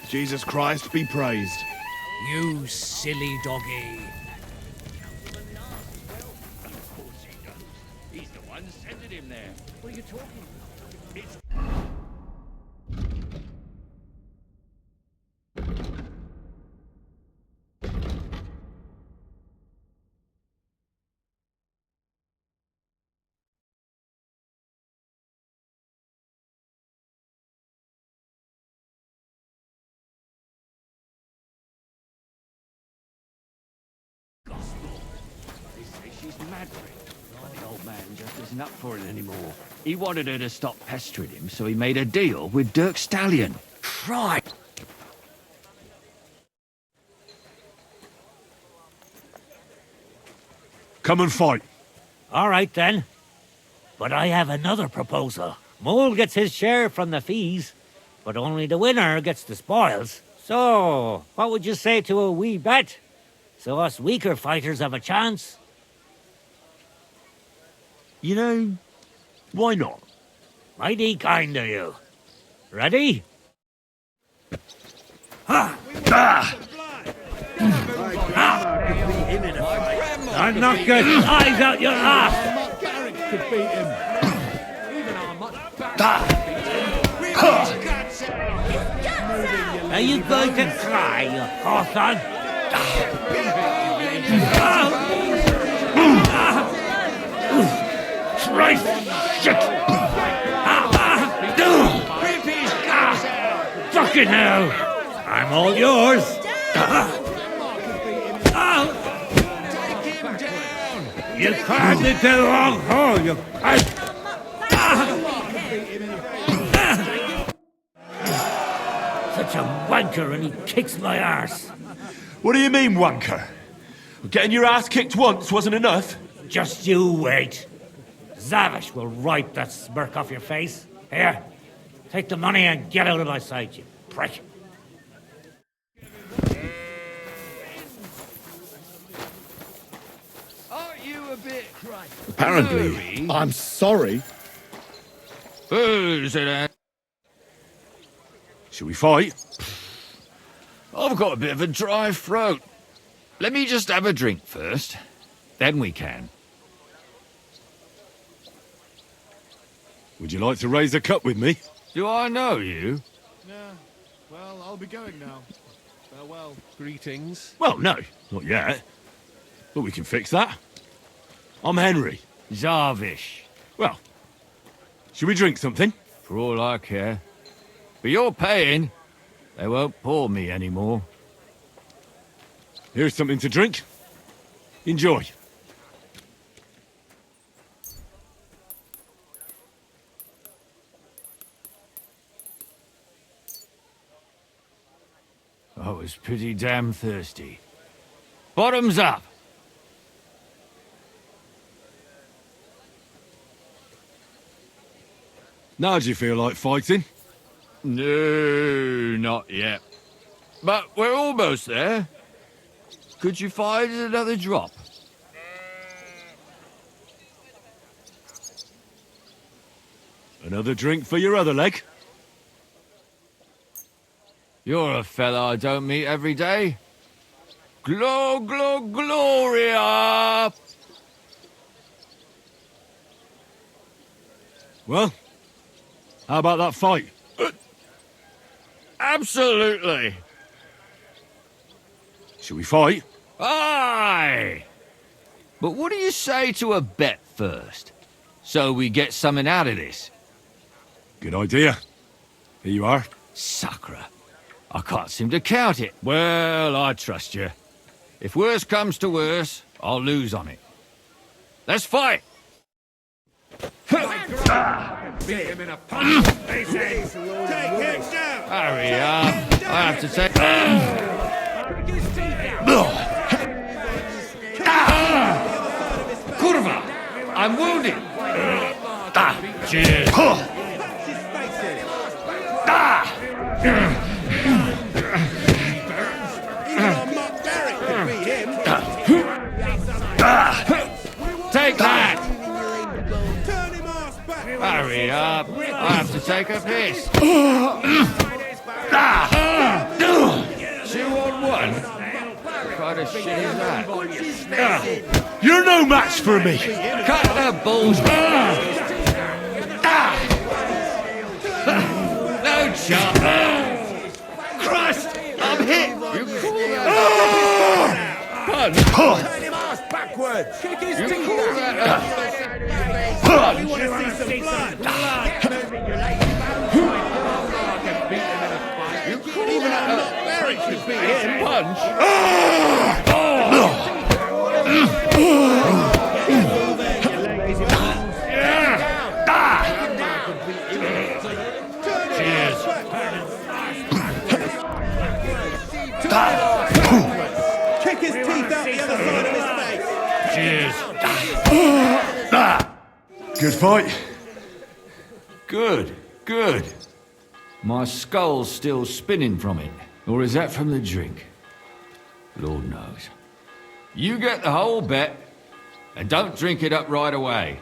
Jesus Christ be praised. You silly doggy. Of course he does. He's the one sending him there. What are you talking about? It's... She's mad for it. But the old man just isn't up for it anymore. He wanted her to stop pestering him, so he made a deal with Dirk Stallion. Right. Come and fight. All right, then. But I have another proposal. Mole gets his share from the fees, but only the winner gets the spoils. So, what would you say to a wee bet? So us weaker fighters have a chance? You know, why not? Mighty kind of you. Ready? Ah! I'll knock your eyes out your ass! Could beat him. Are you going to cry, you hawthorn? Christ! Shit! Fucking hell! I'm all yours! You climbed into the wrong hole, you cunt! Such a wanker, and he kicks my arse. What do you mean, wanker? Getting your ass kicked once wasn't enough? Just you wait. Zavish will wipe that smirk off your face. Here, take the money and get out of my sight, you prick. Aren't you a bit... Apparently, I'm sorry. Who's it? Should we fight? I've got a bit of a dry throat. let me just have a drink first. Then we can. Would you like to raise a cup with me? Do I know you? Nah, well, I'll be going now. Farewell, greetings. Well, no, not yet. But we can fix that. I'm Henry. Zarvish. Well, should we drink something? For all I care. But you're paying. They won't pour me anymore. Here's something to drink. Enjoy. I was pretty damn thirsty. Bottoms up! Now do you feel like fighting? No, not yet. But we're almost there. Could you find another drop? Another drink for your other leg? You're a fella I don't meet every day. Gloria! Well, how about that fight? Absolutely. Should we fight? Aye! But what do you say to a bet first? So we get something out of this. Good idea. Here you are. Sacre. I can't seem to count it. Well, I trust you. If worse comes to worse, I'll lose on it. Let's fight! Beat him in a punch. Take him down. Hurry up. I have to take... Kurva! I'm wounded! Cheers! Take that! Hurry up! I have to take a piss. 2 on 1? What kind of shit is that? You're no match for me! Cut the bullshit! No chance! Christ! I'm hit! You call that punch? Turn him ass backwards. Kick his teeth out. Punch! You want to see some blood? Even a not very could beat him. Punch! Cheers! Kick his teeth out the other side of his face. Cheers! Good fight. Good, good. My skull's still spinning from it. Or is that from the drink? Lord knows. You get the whole bet, and don't drink it up right away.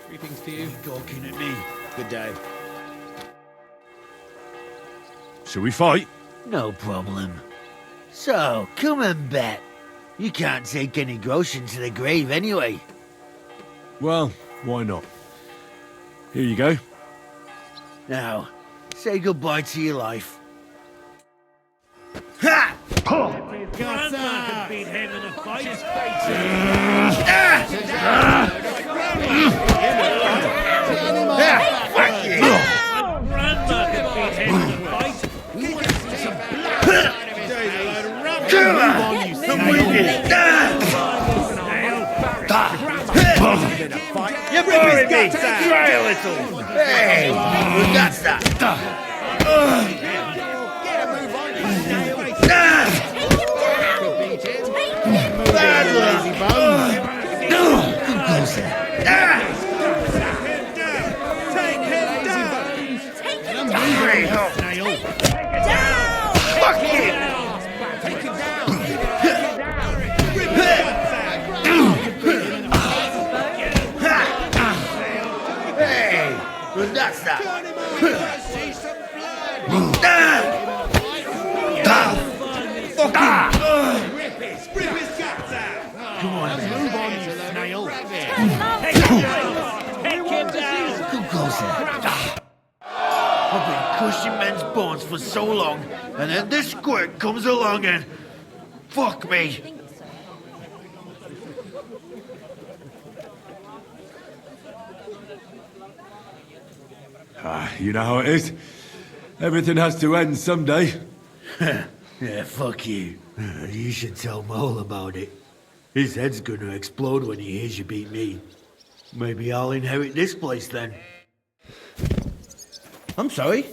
Greetings to you. Gawking at me. Good day. Shall we fight? No problem. So, come and bet. You can't take any groschen to the grave anyway. Well, why not? Here you go. Now, say goodbye to your life. Ha! Grandpa could beat him in a fight. Fuck you! Grandpa could beat him in a fight. Come on, I'm with you. You're boring me. Try a little. Hey, that's that. Bad luck. Take him down. Fuck you. Hey, that's that. spawns for so long, and then this squirt comes along and... Fuck me! You know how it is. Everything has to end someday. Yeah, fuck you. You should tell Mole about it. His head's gonna explode when he hears you beat me. Maybe I'll inherit this place then. I'm sorry.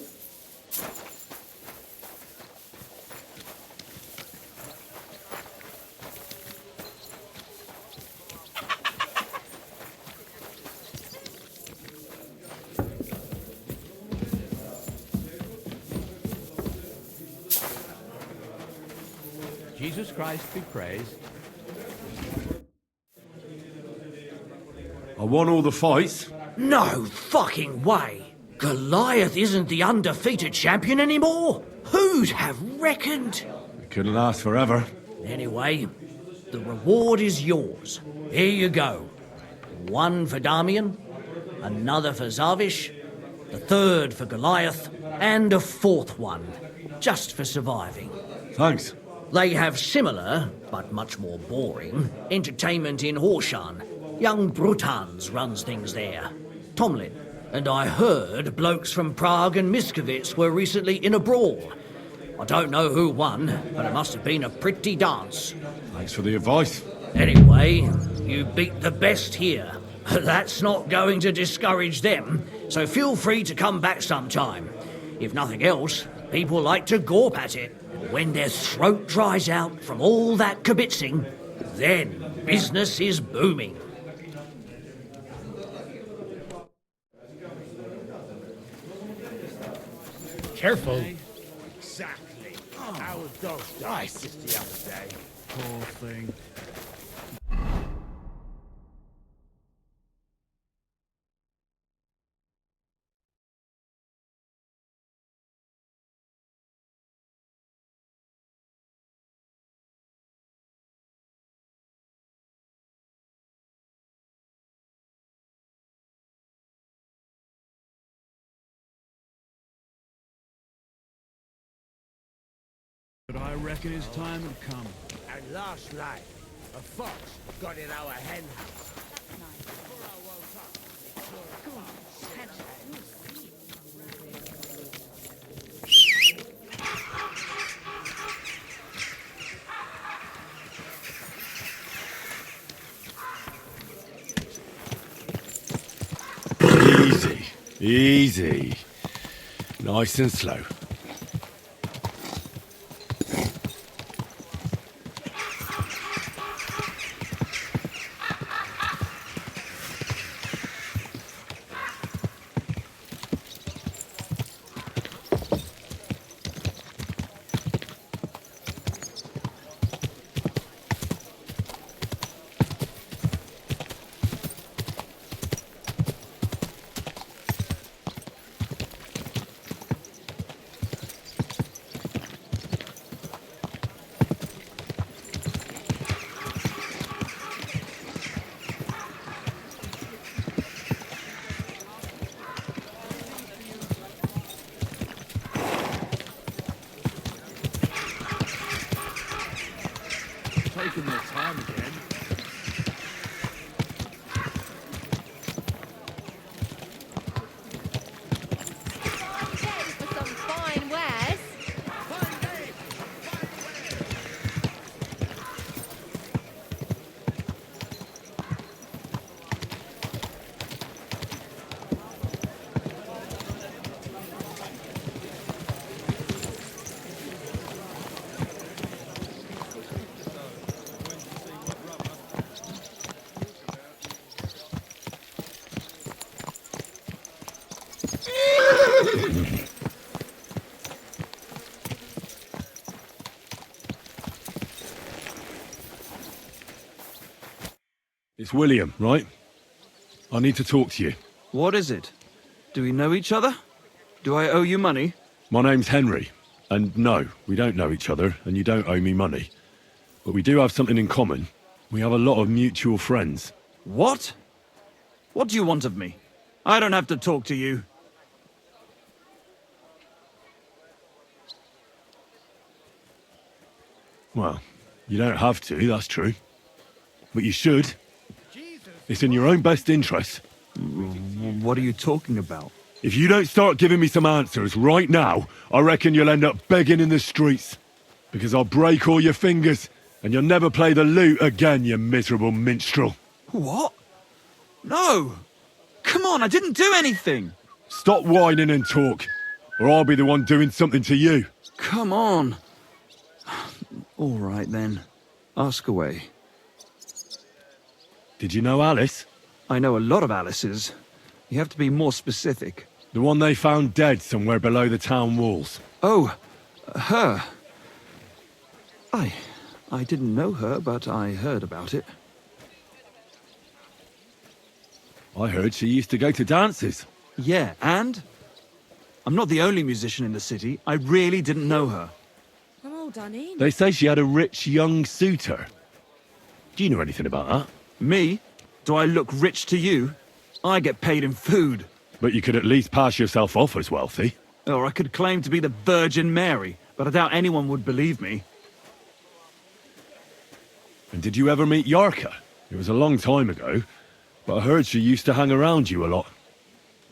Jesus Christ be praised. I won all the fights. No fucking way! Goliath isn't the undefeated champion anymore? Who'd have reckoned? It couldn't last forever. Anyway, the reward is yours. Here you go. One for Damian, another for Zavish, the third for Goliath, and a fourth one, just for surviving. Thanks. They have similar, but much more boring, entertainment in Horshan. Young Brutans runs things there. Tomlin. And I heard blokes from Prague and Miskovitz were recently in a brawl. I don't know who won, but it must have been a pretty dance. Thanks for the advice. Anyway, you beat the best here. That's not going to discourage them, so feel free to come back sometime. If nothing else, people like to gawp at it. When their throat dries out from all that kibitzing, then business is booming. Careful. Exactly. Our dog died just the other day. Poor thing. But I reckon his time had come. And last night, a fox got in our hen house. Easy. Easy. Nice and slow. Taking their time again. For some fine wares. It's William, right? I need to talk to you. What is it? Do we know each other? Do I owe you money? My name's Henry, and no, we don't know each other, and you don't owe me money. But we do have something in common. We have a lot of mutual friends. What? What do you want of me? I don't have to talk to you. Well, you don't have to, that's true. But you should. It's in your own best interest. What are you talking about? If you don't start giving me some answers right now, I reckon you'll end up begging in the streets. Because I'll break all your fingers, and you'll never play the lute again, you miserable minstrel. What? No! Come on, I didn't do anything! Stop whining and talk, or I'll be the one doing something to you. Come on! All right then. Ask away. Did you know Alice? I know a lot of Alices. You have to be more specific. The one they found dead somewhere below the town walls. Oh, her. I didn't know her, but I heard about it. I heard she used to go to dances. Yeah, and? I'm not the only musician in the city. I really didn't know her. I'm all done in. They say she had a rich young suitor. Do you know anything about that? Me? Do I look rich to you? I get paid in food. But you could at least pass yourself off as wealthy. Or I could claim to be the Virgin Mary, but I doubt anyone would believe me. And did you ever meet Yarka? It was a long time ago, but I heard she used to hang around you a lot.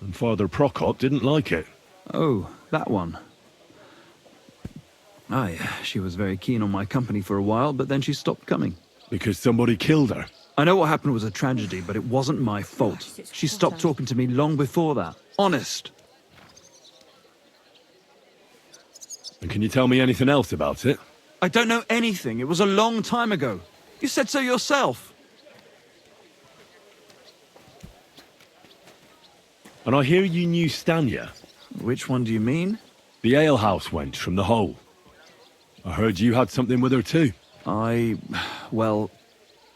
And Father Prokop didn't like it. Oh, that one. Aye, she was very keen on my company for a while, but then she stopped coming. Because somebody killed her? I know what happened was a tragedy, but it wasn't my fault. She stopped talking to me long before that. Honest. And can you tell me anything else about it? I don't know anything. It was a long time ago. You said so yourself. And I hear you knew Stanya. Which one do you mean? The alehouse wench from the hole. I heard you had something with her too. Well,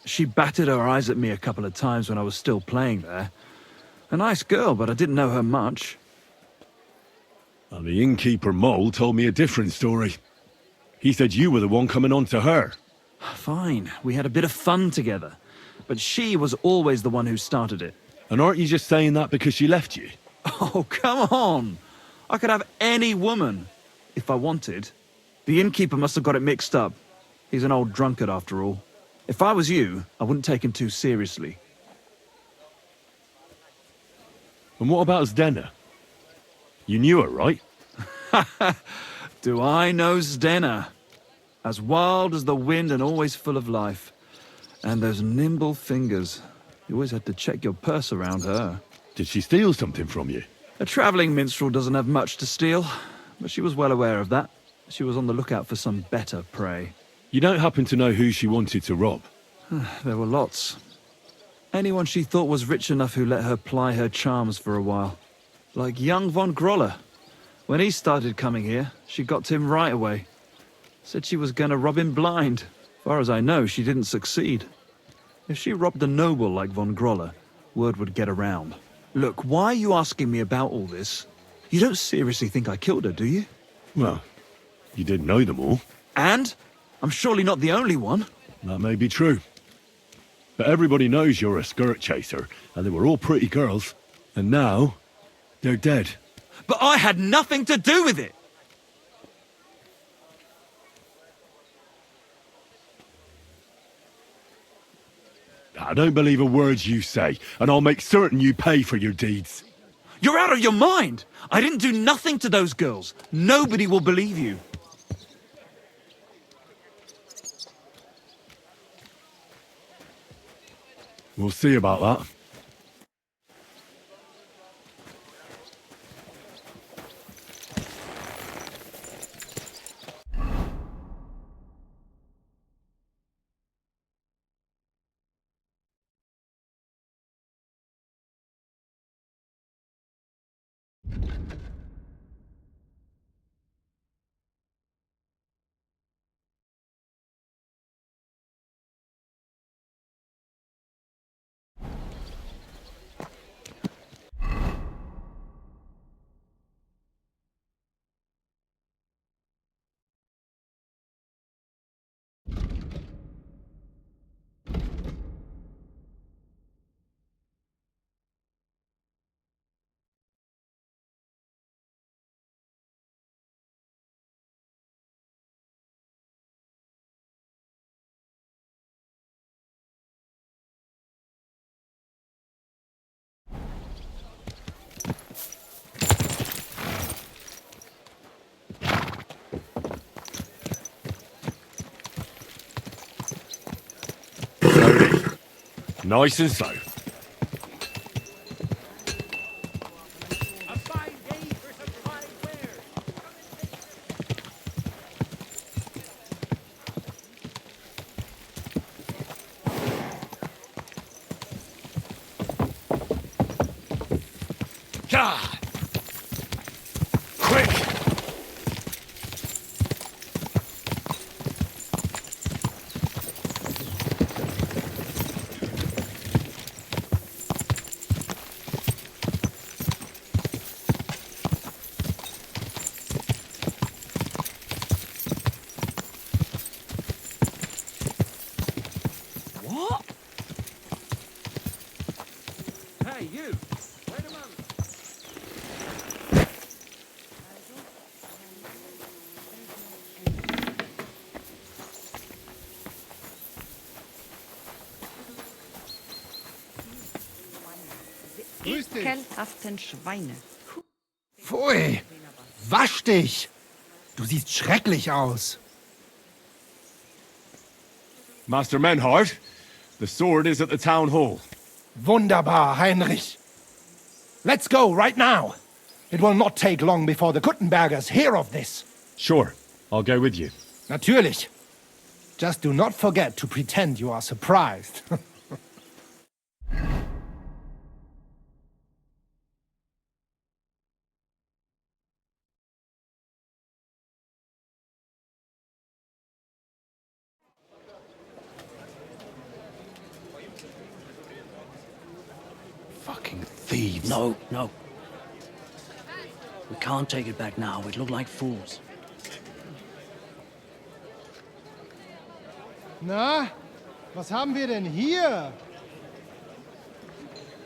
she batted her eyes at me a couple of times when I was still playing there. A nice girl, but I didn't know her much. And the innkeeper Mole told me a different story. He said you were the one coming on to her. Fine, we had a bit of fun together. But she was always the one who started it. And aren't you just saying that because she left you? Oh, come on! I could have any woman, if I wanted. The innkeeper must have got it mixed up. He's an old drunkard after all. If I was you, I wouldn't take him too seriously. And what about Zdena? You knew her, right? Do I know Zdena? As wild as the wind and always full of life. And those nimble fingers. You always had to check your purse around her. Did she steal something from you? A travelling minstrel doesn't have much to steal, but she was well aware of that. She was on the lookout for some better prey. You don't happen to know who she wanted to rob? There were lots. Anyone she thought was rich enough who let her ply her charms for a while. Like young von Groller. When he started coming here, she got to him right away. Said she was gonna rob him blind. Far as I know, she didn't succeed. If she robbed a noble like von Groller, word would get around. Look, why are you asking me about all this? You don't seriously think I killed her, do you? Well, you did know them all. And? I'm surely not the only one. That may be true. But everybody knows you're a skirt chaser, and they were all pretty girls. And now, they're dead. But I had nothing to do with it! I don't believe a word you say, and I'll make certain you pay for your deeds. You're out of your mind! I didn't do nothing to those girls. Nobody will believe you. We'll see about that. Nice and slow. Yeah. Quick! What? Hey, you! Wait a moment. Ekelhaften Schweine. Pfui! Wasch dich! Du siehst schrecklich aus. Master Menhart, the sword is at the town hall. Wunderbar, Heinrich. Let's go right now. It will not take long before the Kuttenbergers hear of this. Sure, I'll go with you. Natürlich. Just do not forget to pretend you are surprised. Fucking thieves. No, no. We can't take it back now. We'd look like fools. Na, was haben wir denn hier?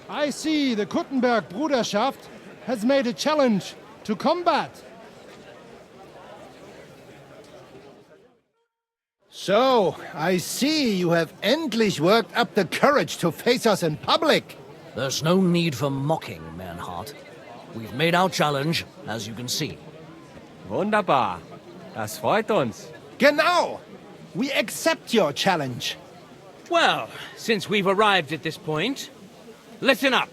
I see the Kuttenberg Bruderschaft has made a challenge to combat. So, I see you have endlich worked up the courage to face us in public. There's no need for mocking, Mernhardt. We've made our challenge, as you can see. Wunderbar. Das freut uns. Genau! We accept your challenge. Well, since we've arrived at this point, listen up.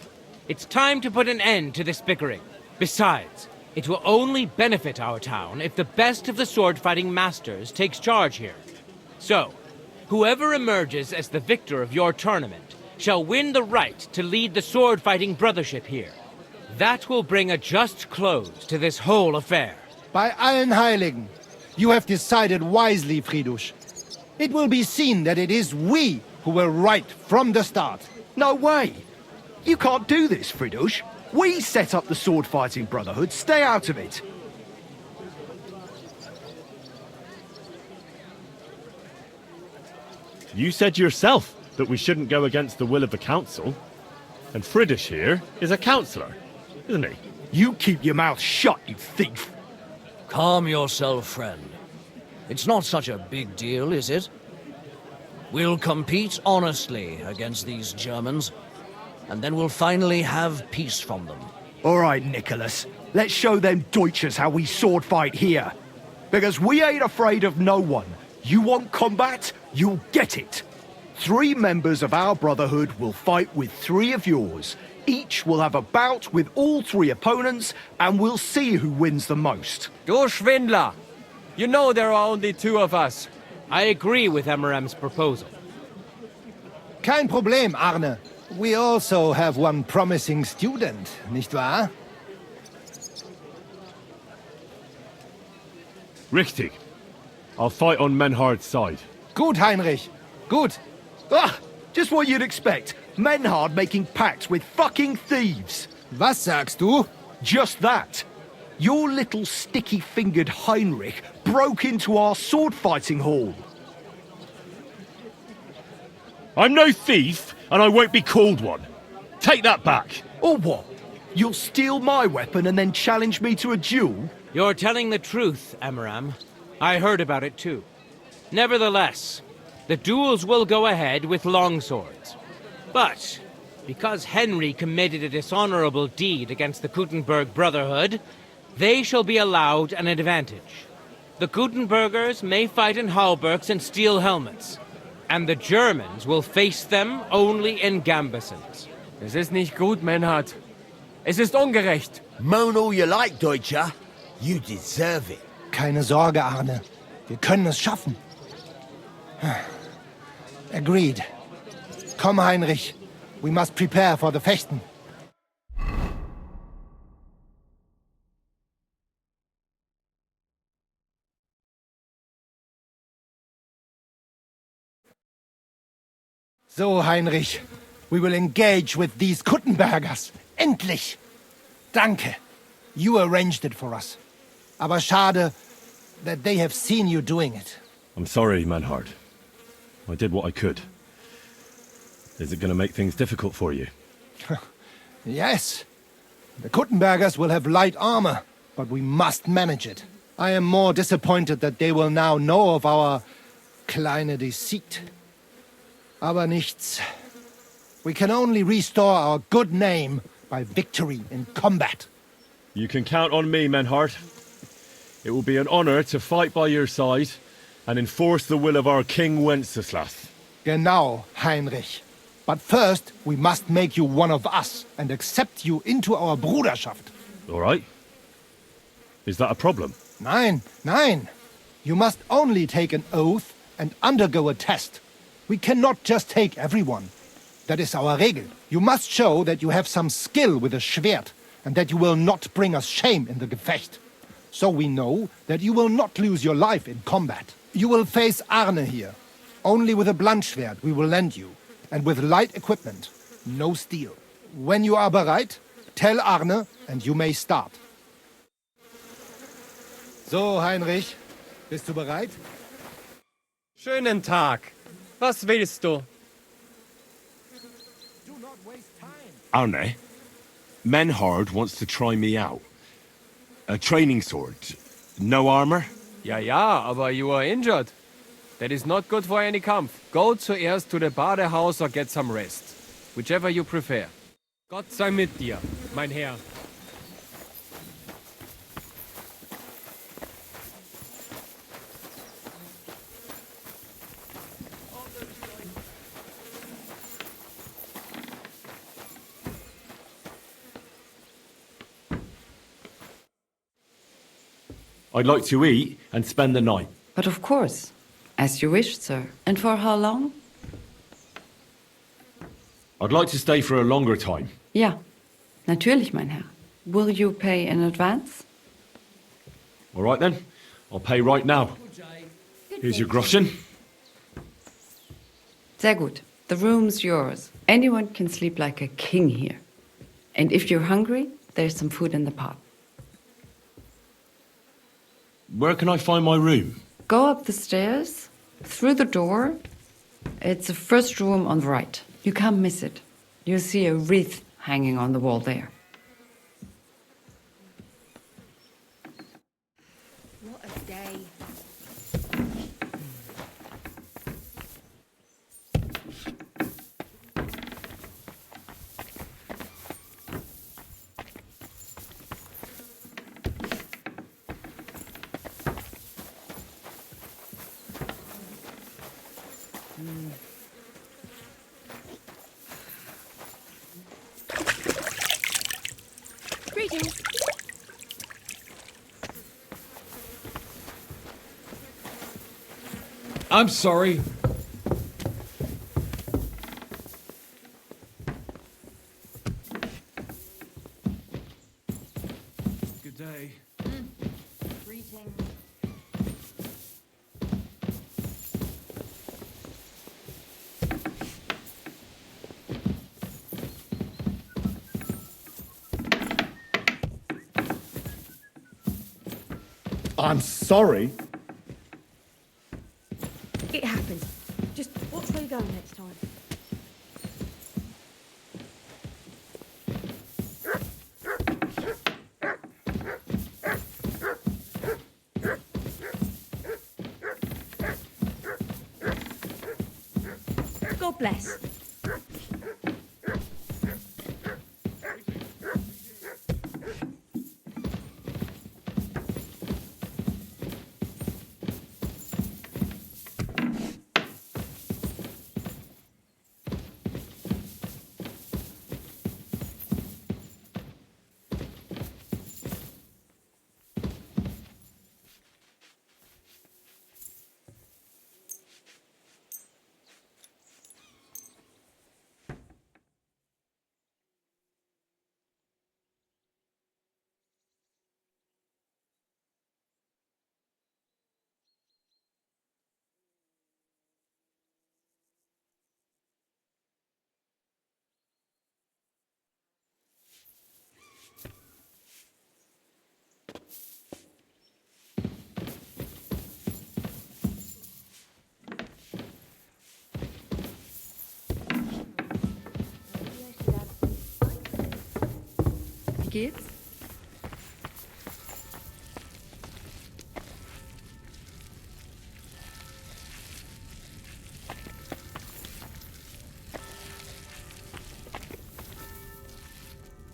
It's time to put an end to this bickering. Besides, it will only benefit our town if the best of the sword-fighting masters takes charge here. So, whoever emerges as the victor of your tournament shall win the right to lead the sword-fighting brothership here. That will bring a just close to this whole affair. Bei allen Heiligen, you have decided wisely, Friedrich. It will be seen that it is we who were right from the start. No way! You can't do this, Friedrich. We set up the sword-fighting brotherhood. Stay out of it. You said yourself that we shouldn't go against the will of the council. And Friedrich here is a councillor, isn't he? You keep your mouth shut, you thief! Calm yourself, friend. It's not such a big deal, is it? We'll compete honestly against these Germans, and then we'll finally have peace from them. All right, Nicholas. Let's show them Deutschers how we sword fight here. Because we ain't afraid of no one. You want combat? You'll get it. 3 members of our brotherhood will fight with 3 of yours. Each will have a bout with all 3 opponents, and we'll see who wins the most. Du Schwindler! You know there are only 2 of us. I agree with Emeram's proposal. Kein Problem, Arne. We also have one promising student, nicht wahr? Richtig. I'll fight on Menhard's side. Gut, Heinrich. Gut. Ah, just what you'd expect. Menhard making pacts with fucking thieves. Was sagst du? Just that. Your little sticky-fingered Heinrich broke into our sword-fighting hall. I'm no thief, and I won't be called one. Take that back. Or what? You'll steal my weapon and then challenge me to a duel? You're telling the truth, Emeram. I heard about it too. Nevertheless, the duels will go ahead with longswords. But, because Henry committed a dishonorable deed against the Kuttenberg Brotherhood, they shall be allowed an advantage. The Kuttenbergers may fight in halbergs and steel helmets. and the Germans will face them only in gambesons. Es ist nicht gut, Menhard. Es ist ungerecht. Moan all you like, Deutscher. You deserve it. Keine Sorge, Arne. Wir können es schaffen. Agreed. Komm, Heinrich. We must prepare for the Fechten. So, Heinrich. We will engage with these Kuttenbergers. Endlich! Danke. You arranged it for us. Aber schade that they have seen you doing it. I'm sorry, Manhard. I did what I could. Is it going to make things difficult for you? Yes. The Kuttenbergers will have light armor, but we must manage it. I am more disappointed that they will now know of our kleine Deceit. Aber nichts. We can only restore our good name by victory in combat. You can count on me, Menhard. It will be an honor to fight by your side and enforce the will of our King Wenceslas. Genau, Heinrich. But first, we must make you one of us and accept you into our Bruderschaft. All right. Is that a problem? Nein, nein. You must only take an oath and undergo a test. We cannot just take everyone. That is our Regel. You must show that you have some skill with a Schwert and that you will not bring us shame in the Gefecht. So we know that you will not lose your life in combat. You will face Arne here. Only with a Bluntschwert we will lend you, and with light equipment, no steel. When you are bereit, tell Arne and you may start. So, Heinrich, bist du bereit? Schönen Tag. Was willst du? Arne, Menhard wants to try me out. A training sword. No armor? Ja, aber you are injured. That is not good for any Kampf. Go zuerst to the Badehaus or get some rest. Whichever you prefer. Gott sei mit dir, mein Herr. I'd like to eat and spend the night. But of course, as you wish, sir. And for how long? I'd like to stay for a longer time. Ja, natürlich, mein Herr. Will you pay in advance? All right then, I'll pay right now. Here's your groschen. Sehr gut. The room's yours. Anyone can sleep like a king here. And if you're hungry, there's some food in the pot. Where can I find my room? Go up the stairs, through the door. It's the first room on the right. You can't miss it. You'll see a wreath hanging on the wall there. What a day. Greetings. I'm sorry. Good day. Greetings. I'm sorry. It happens. Just watch where you're going next time. God bless. geht's?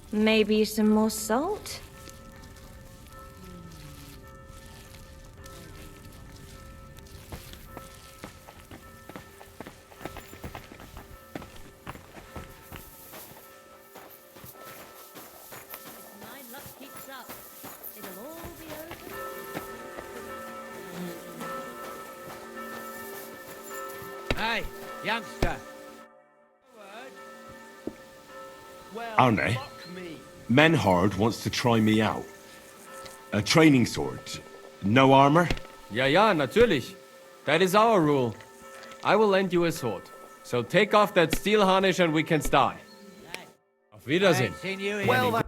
Maybe some more salt? My luck keeps up. It'll all be over. Hey, youngster. Arne, Menhard wants to try me out. A training sword. No armor? Ja, natürlich. That is our rule. I will lend you a sword. So take off that steel harness and we can start. Auf Wiedersehen. Well,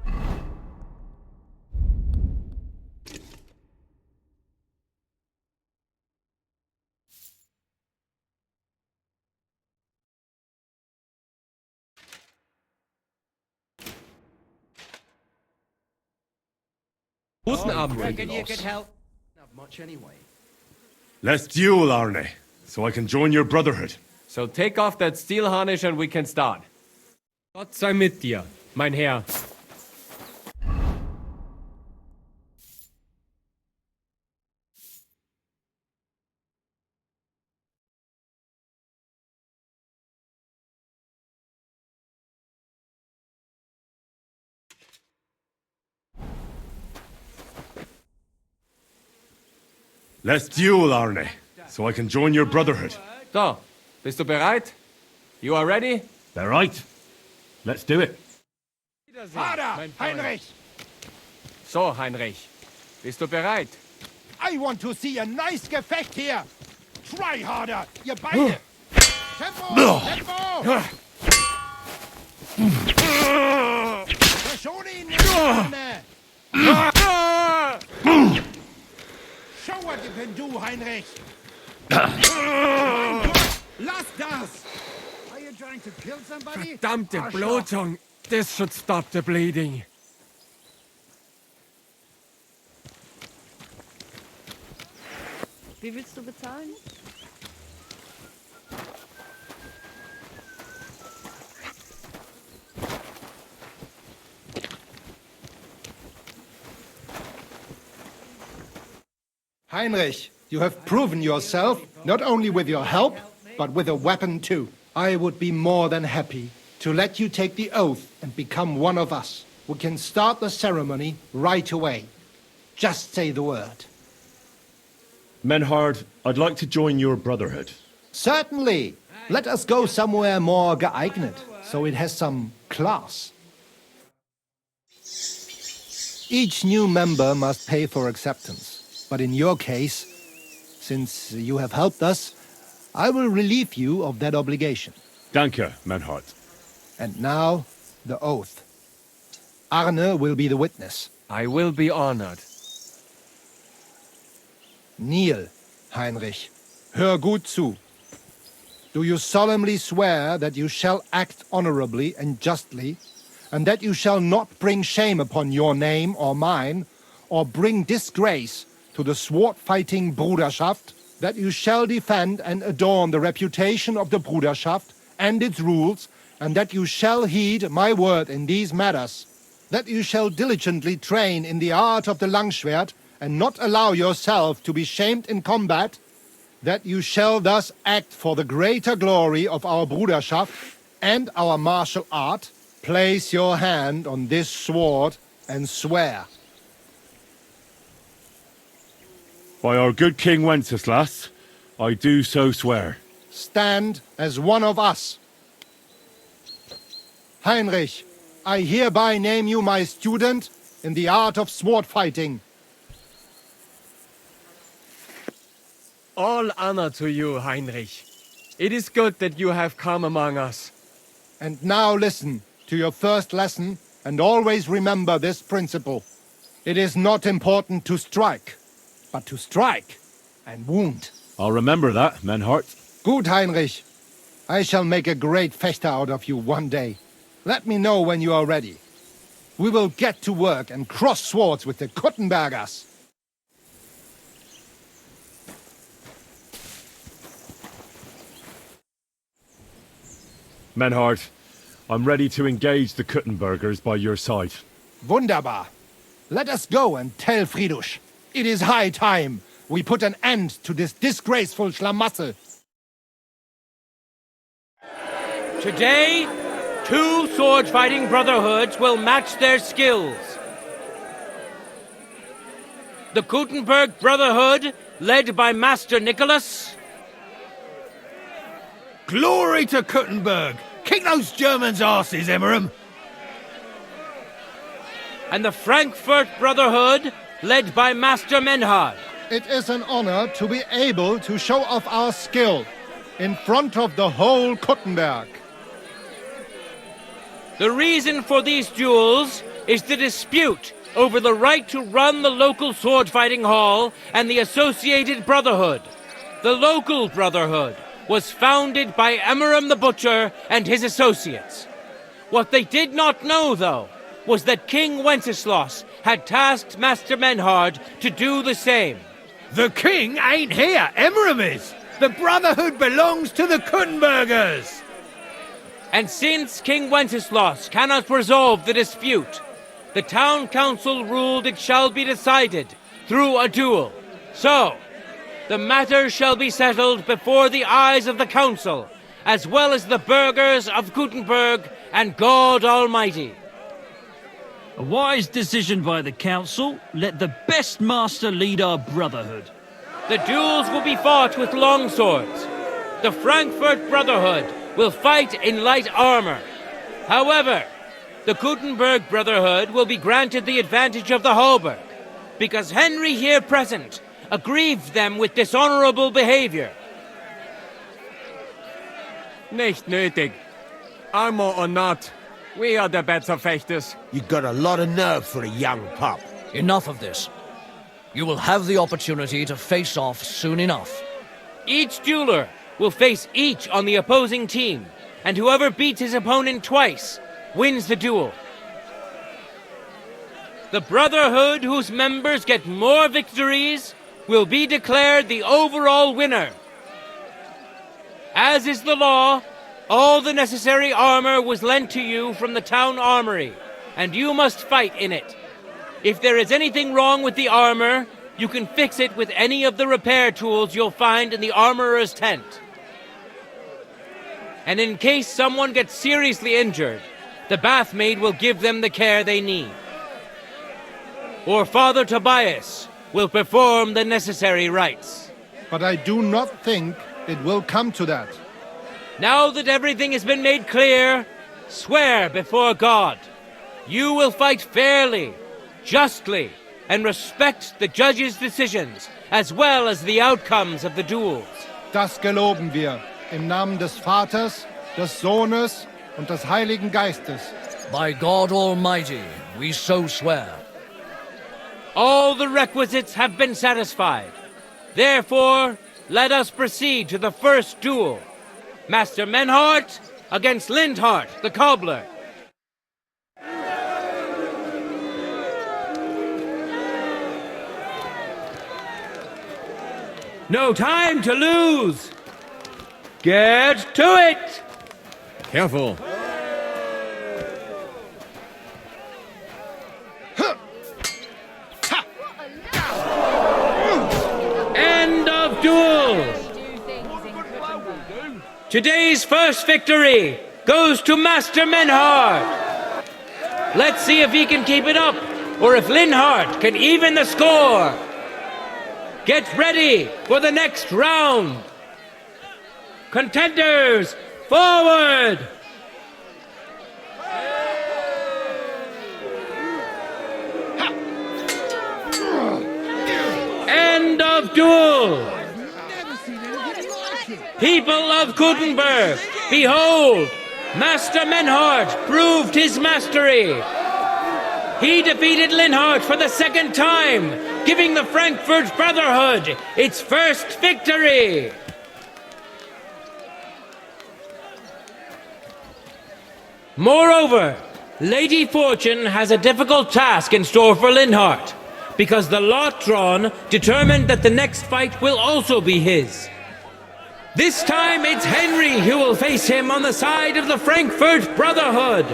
Guten Abend. reckon you could help. Not much anyway. Let's duel, Arne, so I can join your brotherhood. So take off that steel harness and we can start. Gott sei mit dir, mein Herr. Let's duel, Arne, so I can join your brotherhood. So, bist du bereit? You are ready? Bereit. Let's do it. Harder, mein Freund. Heinrich! So, Heinrich. Bist du bereit? I want to see a nice Gefecht here! Try harder, ihr beide! Tempo! Tempo! Verschone ihn nicht, Arne! Show what you can do, Heinrich! Mein Gott, lass das! Are you trying to kill somebody? Verdammte Arschloch. Blutung. This should stop the bleeding. Wie willst du bezahlen? Heinrich, you have proven yourself, not only with your help, but with a weapon too. I would be more than happy to let you take the oath and become one of us. We can start the ceremony right away. Just say the word. Menhard, I'd like to join your brotherhood. Certainly. Let us go somewhere more geeignet, so it has some class. Each new member must pay for acceptance. But in your case, since you have helped us, I will relieve you of that obligation. Danke, Menhard. And now, the oath. Arne will be the witness. I will be honored. Kneel, Heinrich. Hör gut zu. Do you solemnly swear that you shall act honorably and justly, and that you shall not bring shame upon your name or mine, or bring disgrace to the sword-fighting Bruderschaft, that you shall defend and adorn the reputation of the Bruderschaft and its rules, and that you shall heed my word in these matters, that you shall diligently train in the art of the Langschwert, and not allow yourself to be shamed in combat, that you shall thus act for the greater glory of our Bruderschaft and our martial art. Place your hand on this sword and swear. By our good King Wenceslas, I do so swear. Stand as one of us. Heinrich, I hereby name you my student in the art of sword fighting. All honor to you, Heinrich. It is good that you have come among us. And now listen to your first lesson, and always remember this principle. It is not important to strike, but to strike and wound. I'll remember that, Menhard. Good, Heinrich. I shall make a great fechter out of you one day. Let me know when you are ready. We will get to work and cross swords with the Kuttenbergers. Menhart, I'm ready to engage the Kuttenbergers by your side. Wunderbar. Let us go and tell Fridusch. It is high time we put an end to this disgraceful schlamassel. Today, 2 sword-fighting brotherhoods will match their skills. The Gutenberg Brotherhood, led by Master Nicholas. Glory to Kuttenberg! Kick those Germans' asses, Emmeram! And the Frankfurt Brotherhood, led by Master Menhard. It is an honor to be able to show off our skill in front of the whole Kuttenberg. The reason for these duels is the dispute over the right to run the local sword-fighting hall and the associated brotherhood. The local brotherhood was founded by Emmeram the Butcher and his associates. What they did not know, though, was that King Wenceslas had tasked Master Menhard to do the same. The king ain't here, Emmeram is! The Brotherhood belongs to the Kuttenbergers! And since King Wenceslas cannot resolve the dispute, the town council ruled it shall be decided through a duel. So, the matter shall be settled before the eyes of the council, as well as the burghers of Gutenberg and God Almighty. A wise decision by the council. Let the best master lead our brotherhood. The duels will be fought with long swords. The Frankfurt Brotherhood will fight in light armor. However, the Gutenberg Brotherhood will be granted the advantage of the halberd, because Henry here present aggrieved them with dishonorable behavior. Nicht nötig. Armor or not, we are the better fechters. You got a lot of nerve for a young pup. Enough of this. You will have the opportunity to face off soon enough. Each dueler will face each on the opposing team, and whoever beats his opponent twice wins the duel. The Brotherhood whose members get more victories will be declared the overall winner. As is the law, all the necessary armor was lent to you from the town armory, and you must fight in it. If there is anything wrong with the armor, you can fix it with any of the repair tools you'll find in the armorer's tent. And in case someone gets seriously injured, the bathmaid will give them the care they need. Or Father Tobias will perform the necessary rites. But I do not think it will come to that. Now that everything has been made clear, swear before God. You will fight fairly, justly, and respect the judge's decisions, as well as the outcomes of the duels. Das geloben wir, im Namen des Vaters, des Sohnes und des Heiligen Geistes. By God Almighty, we so swear. All the requisites have been satisfied. Therefore, let us proceed to the first duel. Master Menhart against Lindhart, the cobbler. No time to lose! Get to it! Careful. End of duel! Today's first victory goes to Master Menhart. Let's see if he can keep it up, or if Lindhart can even the score. Get ready for the next round. Contenders, forward! End of duel! People of Gutenberg, behold, Master Menhart proved his mastery. He defeated Lindhart for the second time, giving the Frankfurt Brotherhood its first victory. Moreover, Lady Fortune has a difficult task in store for Linhart, because the lot drawn determined that the next fight will also be his. This time it's Henry who will face him on the side of the Frankfurt Brotherhood.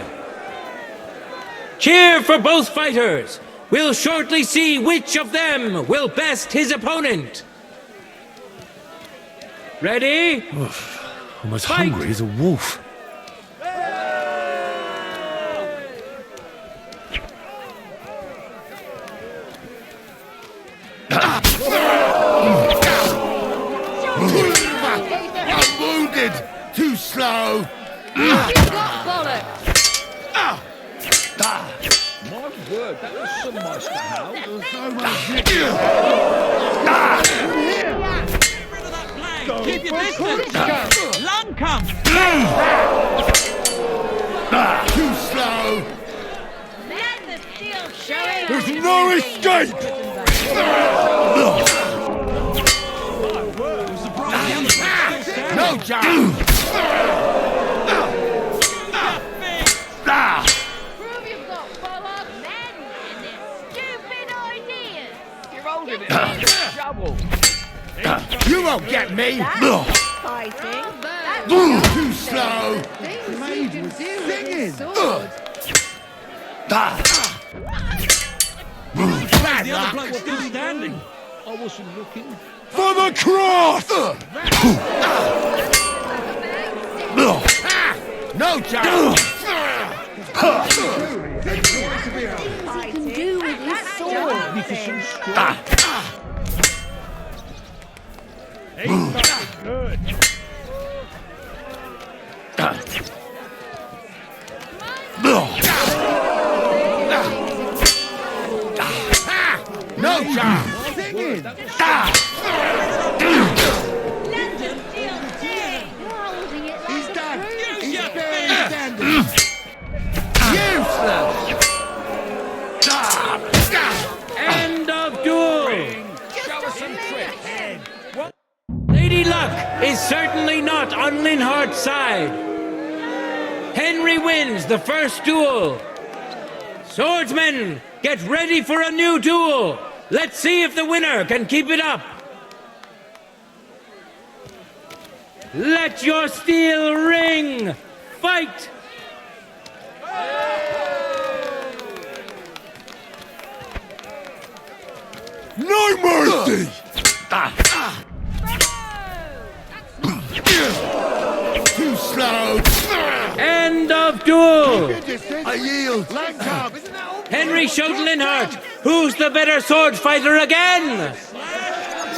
Cheer for both fighters. We'll shortly see which of them will best his opponent. Ready? I'm as Fight. hungry as a wolf. I'm wounded! Too slow! My word, that was some nice to have. So much Keep your distance! Long come! Too slow! There's no escape! No chance! Prove you've got follow men and their stupid ideas. You're holding it like trouble. You won't get me! Fighting. Too slow! Made with singing. Bad The other luck! bloke's still standing. I wasn't looking. For the cross! No chance! He can do with his sword. Good. No chance! He's done! He's barely standing! Useless! End of duel! Show us some tricks! Lady Luck is certainly not on Linhart's side. Henry wins the first duel. Swordsmen, get ready for a new duel. Let's see if the winner can keep it up. Let your steel ring. Fight! No mercy! Too slow! End of duel! I yield! Henry showed Linhart who's the better sword fighter again.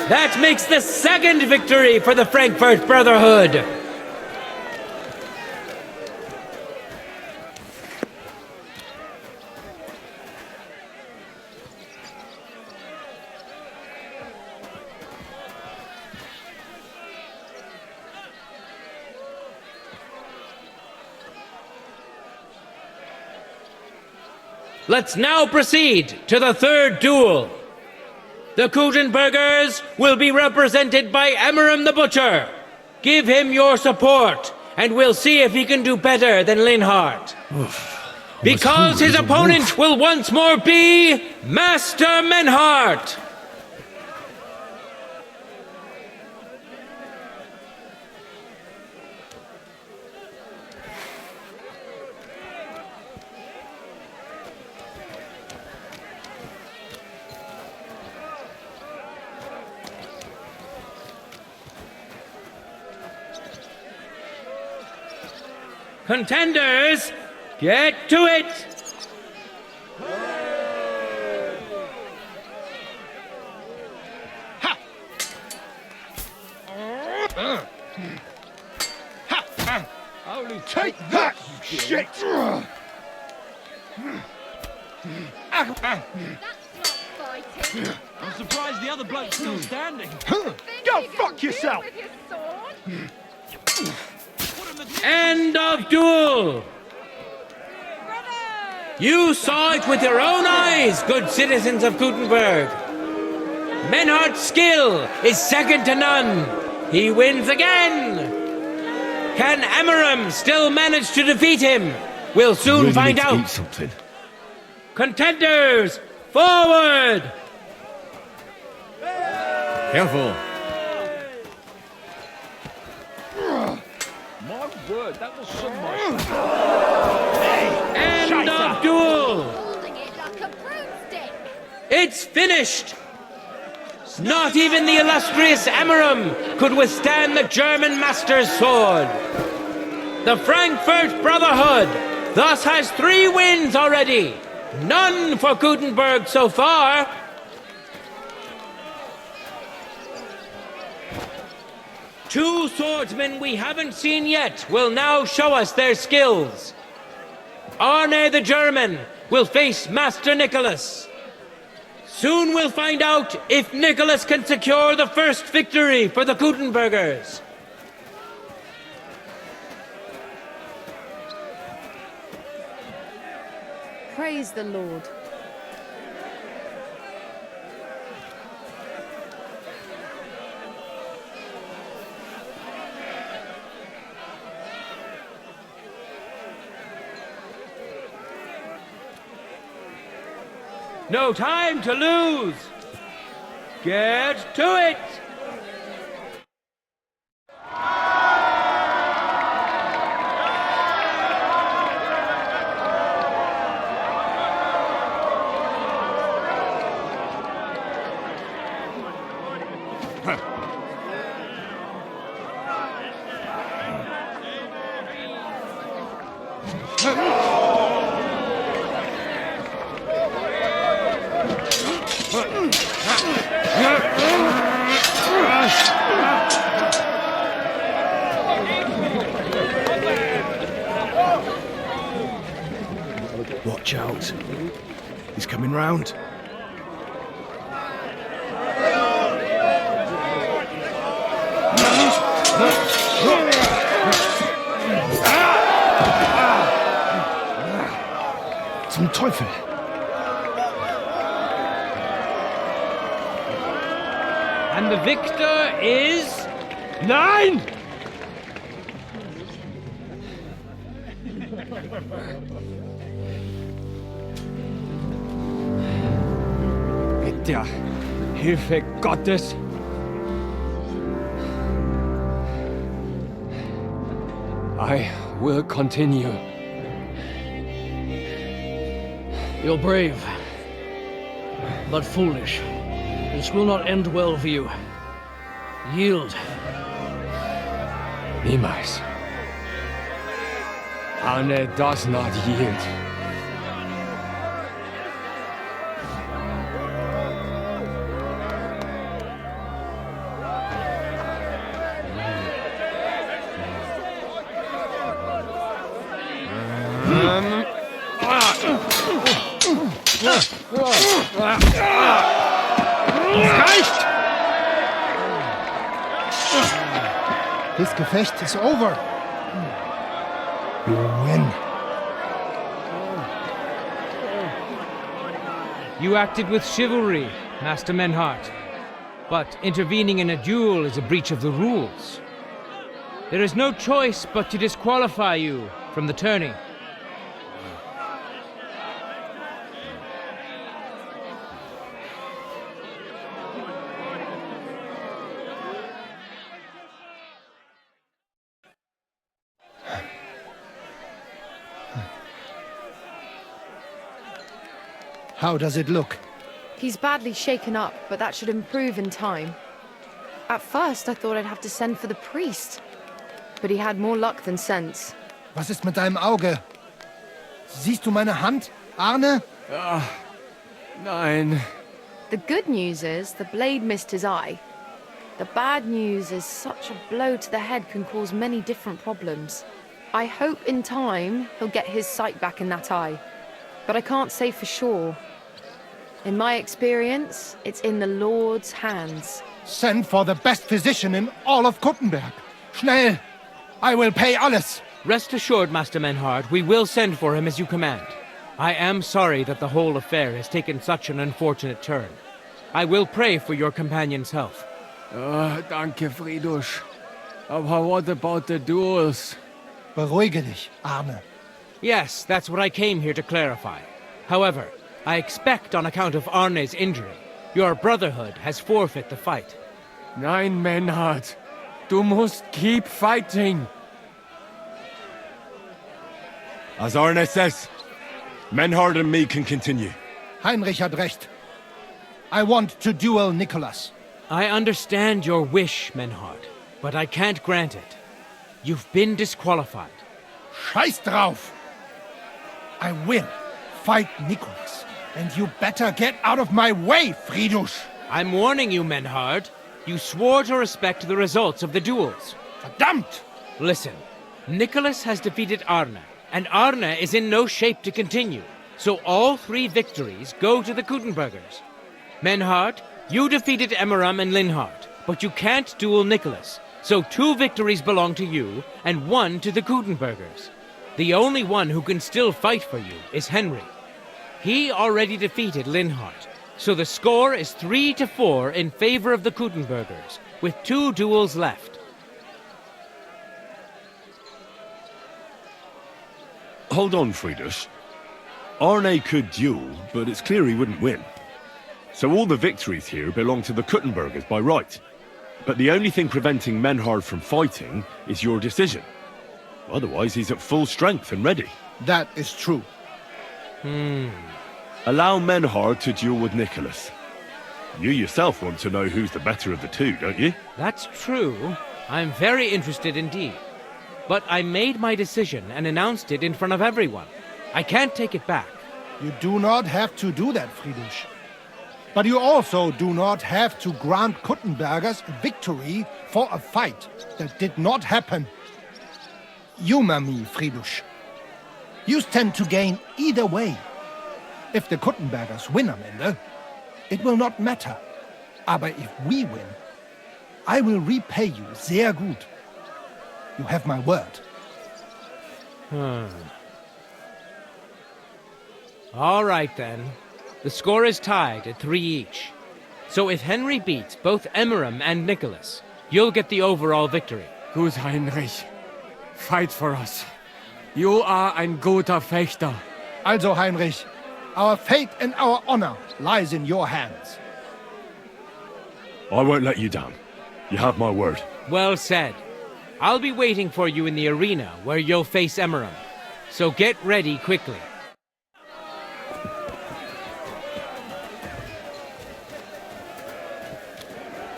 That makes the second victory for the Frankfurt Brotherhood. Let's now proceed to the third duel. The Kutenbergers will be represented by Emmeram the Butcher. Give him your support, and we'll see if he can do better than Linhart. Because his opponent will once more be Master Menhart. Contenders, get to it! Take that, shit! I'm surprised the other bloke's still standing. Go fuck yourself! End of duel! You saw it with your own eyes, good citizens of Gutenberg. Menhardt's skill is second to none. He wins again. Can Emmeram still manage to defeat him? We'll soon Really find need to out. eat something. Contenders, forward! Careful. My word, that was some End of duel! Holding it like a broomstick. It's finished! Not even the illustrious Emmeram could withstand the German master's sword. The Frankfurt Brotherhood thus has 3 wins already. None for Gutenberg so far. Two swordsmen we haven't seen yet will now show us their skills. Arne the German will face Master Nicholas. Soon we'll find out if Nicholas can secure the first victory for the Gutenbergers. Praise the Lord. No time to lose. Get to it. Watch out. He's coming round. Zum Teufel! And the victor is... Nein! Mit der Hilfe Gottes. I will continue. You're brave, but foolish. This will not end well for you. Yield. Niemals. Arne does not yield. This Gefecht is over. You win. You acted with chivalry, Master Menhart. But intervening in a duel is a breach of the rules. There is no choice but to disqualify you from the tourney. How does it look? He's badly shaken up, but that should improve in time. At first, I thought I'd have to send for the priest. But he had more luck than sense. Was ist mit deinem Auge? Siehst du meine Hand, Arne? Nein. The good news is the blade missed his eye. The bad news is such a blow to the head can cause many different problems. I hope in time he'll get his sight back in that eye. But I can't say for sure. In my experience, it's in the Lord's hands. Send for the best physician in all of Kuttenberg. Schnell! I will pay alles. Rest assured, Master Menhart, we will send for him as you command. I am sorry that the whole affair has taken such an unfortunate turn. I will pray for your companion's health. Danke, Friedrich. Aber what about the duels? Beruhige dich, Arne. Yes, that's what I came here to clarify. However, I expect on account of Arne's injury, your brotherhood has forfeit the fight. Nein, Menhard. Du musst keep fighting. As Arne says, Menhard and me can continue. Heinrich had recht. I want to duel Nicholas. I understand your wish, Menhard, but I can't grant it. You've been disqualified. Scheiß drauf! I will fight Nicholas, and you better get out of my way, Friedrich! I'm warning you, Menhard. You swore to respect the results of the duels. Verdammt! Listen, Nicholas has defeated Arne, and Arne is in no shape to continue. So all 3 victories go to the Kuttenbergers. Menhard, you defeated Emmeram and Linhard, but you can't duel Nicholas. So 2 victories belong to you, and 1 to the Kuttenbergers. The only one who can still fight for you is Henry. He already defeated Linhard, so the score is 3-4 in favor of the Kuttenbergers, with 2 duels left. Hold on, Friedrich. Arne could duel, but it's clear he wouldn't win. So all the victories here belong to the Kuttenbergers by right. But the only thing preventing Menhard from fighting is your decision. Otherwise, he's at full strength and ready. That is true. Allow Menhard to duel with Nicholas. You yourself want to know who's the better of the 2, don't you? That's true. I'm very interested indeed. But I made my decision and announced it in front of everyone. I can't take it back. You do not have to do that, Friedrich. But you also do not have to grant Kuttenbergers a victory for a fight that did not happen. Humor me, Friedrich. You stand to gain either way. If the Kuttenbergers win am Ende, it will not matter. Aber if we win, I will repay you sehr gut. You have my word. All right, then. The score is tied at 3 each. So if Henry beats both Emmeram and Nicholas, you'll get the overall victory. Gut, Heinrich. Fight for us. You are ein guter Fechter. Also, Heinrich, our fate and our honor lies in your hands. I won't let you down. You have my word. Well said. I'll be waiting for you in the arena where you'll face Emmeram. So get ready quickly.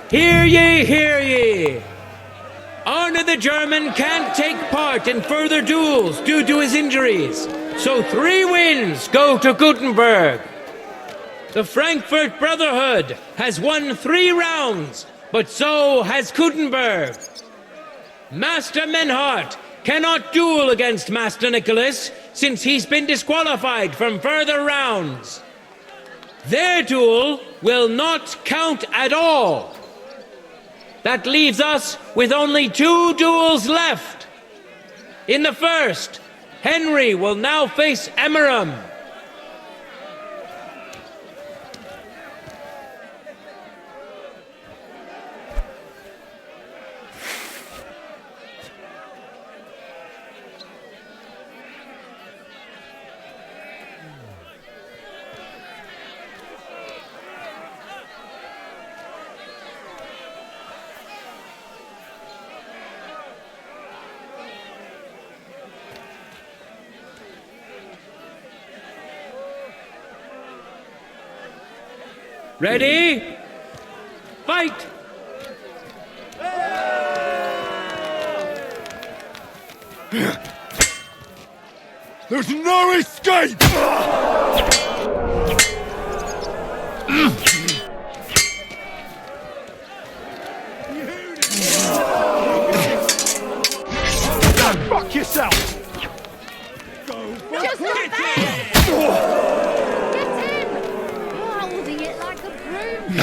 Hear ye, hear ye! Arne the German can't take part in further duels due to his injuries, so 3 wins go to Gutenberg. The Frankfurt Brotherhood has won 3 rounds, but so has Gutenberg. Master Menhard cannot duel against Master Nicholas since he's been disqualified from further rounds. Their duel will not count at all. That leaves us with only 2 duels left. In the first, Henry will now face Emmeram. Ready? Fight! There's no escape! Fuck yourself! Just get back! Holding it like a broom.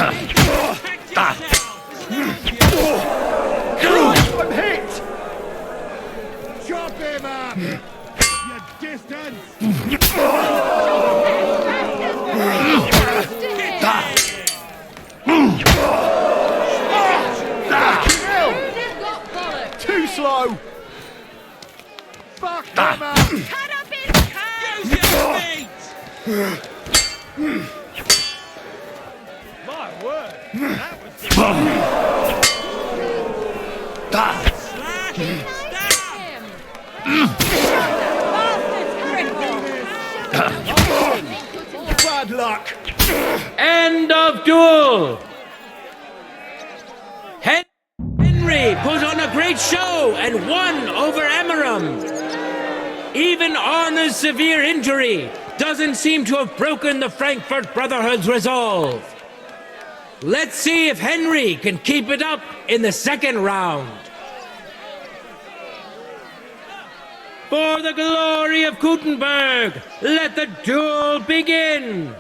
I'm hit! Chop him up! You distance! Too slow! Fuck him up! Cut up his My word, that was Bad luck. End of duel! Henry put on a great show and won over Emeram. Even Arna's severe injury doesn't seem to have broken the Frankfurt Brotherhood's resolve. Let's see if Henry can keep it up in the second round. For the glory of Gutenberg, let the duel begin!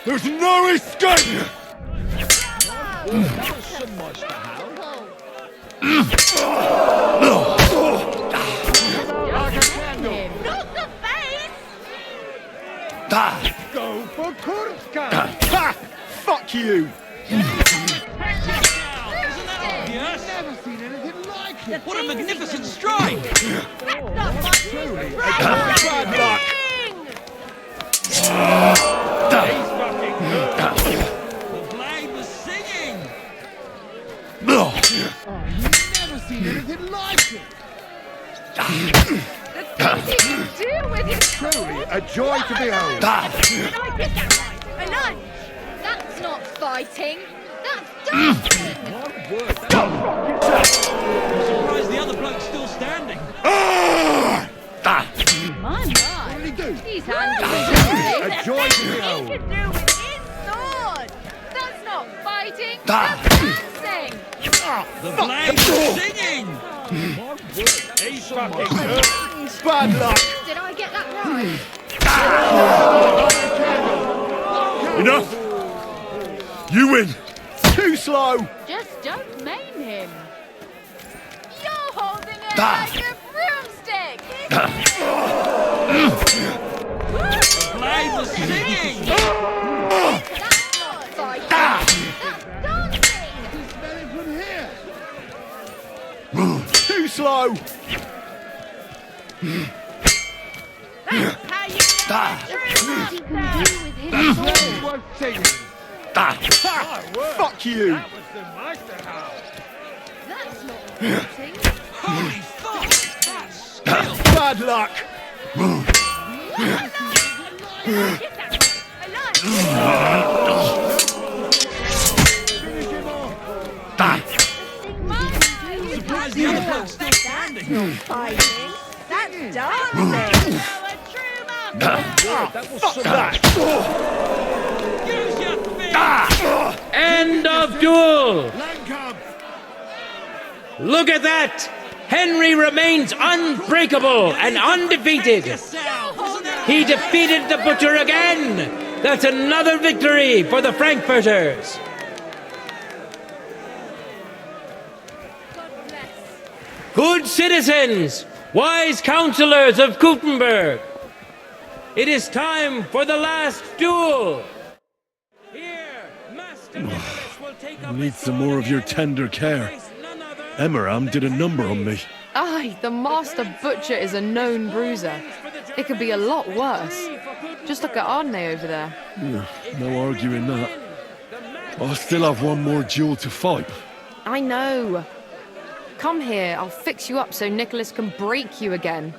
There's no escape! Not the face! Go for Kurtka! Ha! Fuck you! never seen anything like it. What a magnificent strike! Bad luck! He's fucking good. The blade was singing. Never seen anything like it. Truly a joy to behold. Did I get that right? A lunge? That's not fighting. That's dancing. One word. I'm surprised the other bloke's still standing. My. He's handy. A joy to He behold. can do with his sword. That's not fighting. That's dancing. The blade was singing. One word. He's fucking good. Bad luck! Did I get that right? Enough! You win! Too slow! Just don't maim him. You're holding it like a broomstick. The blade was singing. That's not fighting. That's dancing. Smell it from here. Too slow! That's how you Fuck you! That was the Meister Howl. That's not fighting. Holy fuck! That's Bad luck! surprised the other bloke's still standing. Fighting. That's dancing. Fuck that! Use your feet. End of duel! Look at that! Henry remains unbreakable and undefeated. He defeated the Butcher again. That's another victory for the Frankfurters. Good citizens, wise counselors of Gutenberg, it is time for the last duel. I need some more of your tender care. Emeram did a number on me. Aye, the Master Butcher is a known bruiser. It could be a lot worse. Just look at Arne over there. No arguing that. I still have one more duel to fight. I know. Come here, I'll fix you up so Nicholas can break you again.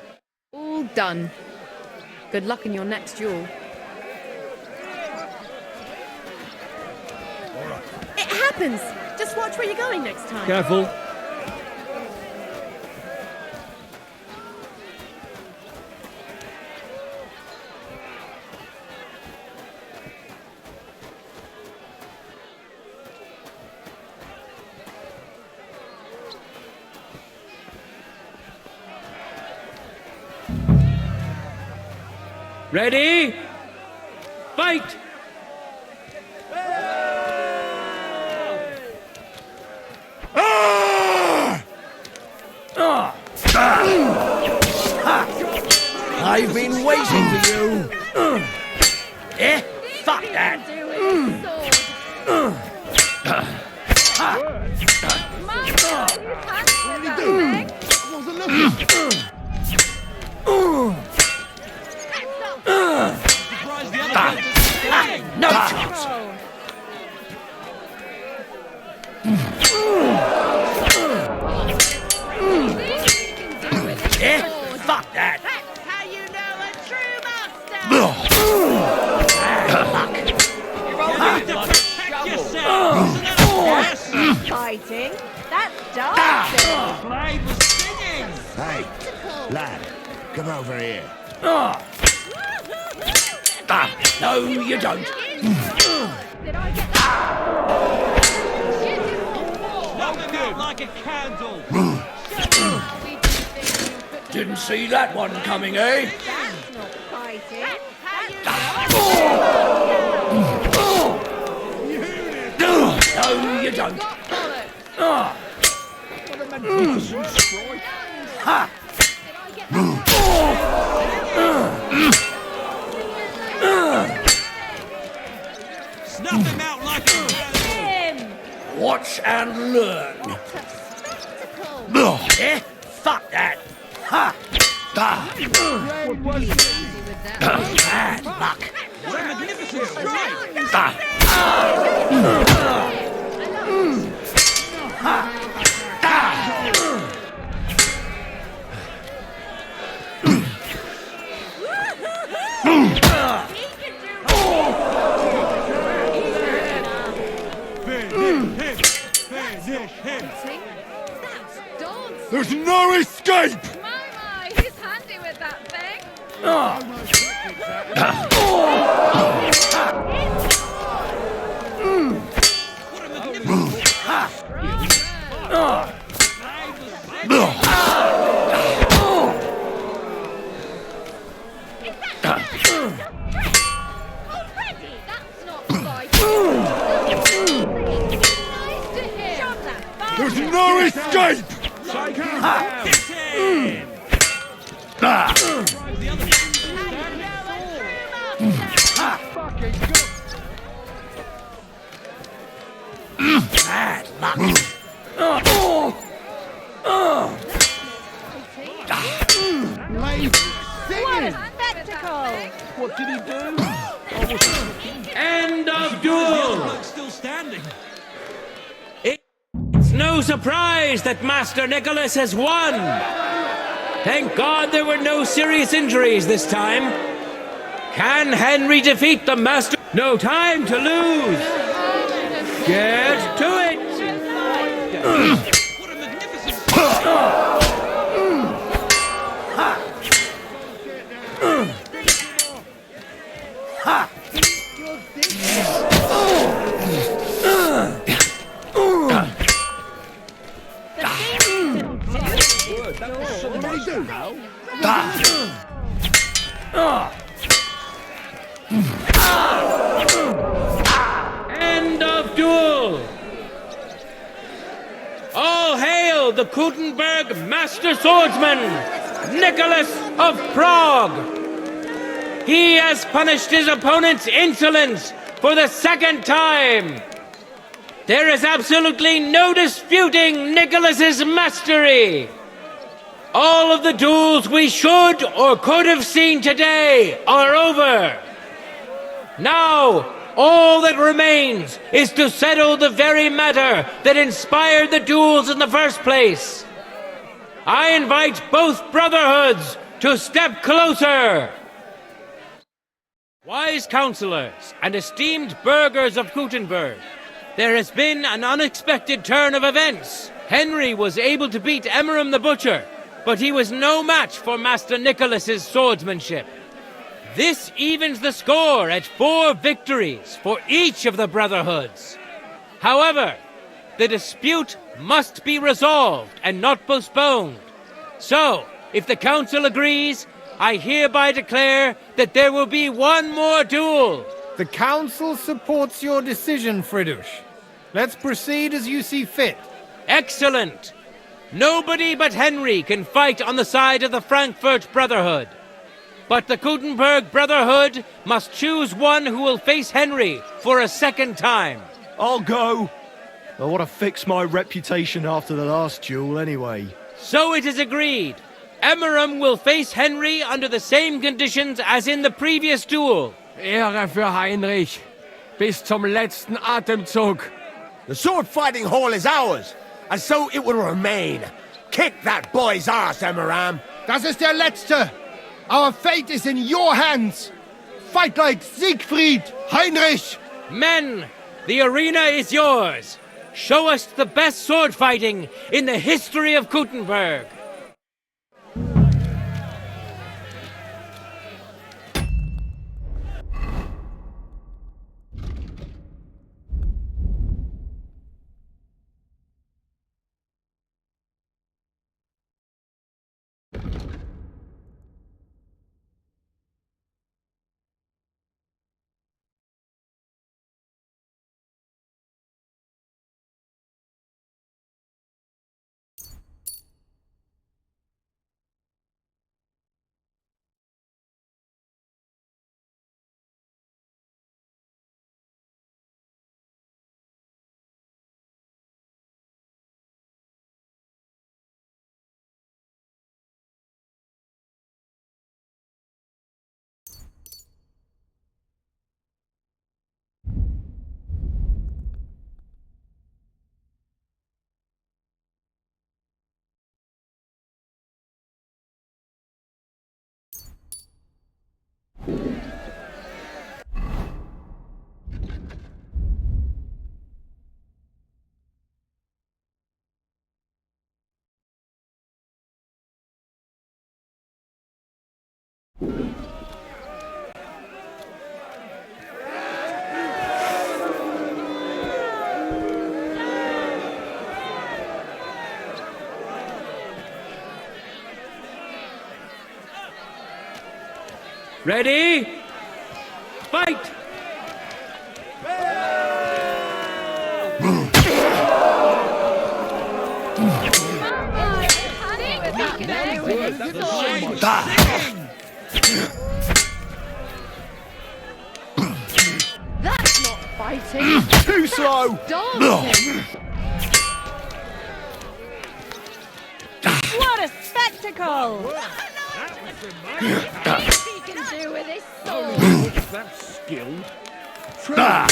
All done. Good luck in your next duel. It happens. Just watch where you're going next time. Careful. Ready? Fight! I've been waiting for you. Fuck that! Yeah, fuck that. That's how you know a true master! That's fighting. That's dancing. Blade was singing. Hey, lad, come over here. No, you don't. Did I get that? Nothing out like a candle. Didn't see that one coming, eh? That's not fighting. No, you don't. What a magnificent strike. Ha! Snuff him out like a candle. Watch and learn. Yeah, fuck that. Ha! Bad luck. What a magnificent strike. There's no escape! My, he's handy with that thing. Already? That's not fighting. Nice to hear. Shove that There's no escape! Bad luck. What a spectacle! What did he do? End of duel! Still standing. It's no surprise that Master Nicholas has won. Thank God there were no serious injuries this time. Can Henry defeat the Master? No time to lose. Get to it. What a magnificent End of duel. All hail the Kuttenberg Master Swordsman, Nicholas of Prague. He has punished his opponent's insolence for the second time. There is absolutely no disputing Nicholas's mastery. All of the duels we should or could have seen today are over. Now, all that remains is to settle the very matter that inspired the duels in the first place. I invite both brotherhoods to step closer. Wise counselors and esteemed burghers of Kuttenberg, there has been an unexpected turn of events. Henry was able to beat Emmeram the Butcher, but he was no match for Master Nicholas's swordsmanship. This evens the score at 4 victories for each of the brotherhoods. However, the dispute must be resolved and not postponed. So, if the council agrees, I hereby declare that there will be one more duel. The council supports your decision, Fridush. Let's proceed as you see fit. Excellent! Nobody but Henry can fight on the side of the Frankfurt Brotherhood. But the Kuttenberg Brotherhood must choose one who will face Henry for a second time. I'll go. I want to fix my reputation after the last duel anyway. So it is agreed. Emmeram will face Henry under the same conditions as in the previous duel. Ehre für Heinrich. Bis zum letzten Atemzug. The sword-fighting hall is ours, and so it will remain. Kick that boy's ass, Emmeram. Das ist der letzte. Our fate is in your hands. Fight like Siegfried, Heinrich. Men, the arena is yours. Show us the best sword fighting in the history of Gutenberg. Ready? Fight! That's not fighting. Too slow. Dancing. What a spectacle! He can do with his sword. That skill. Cut off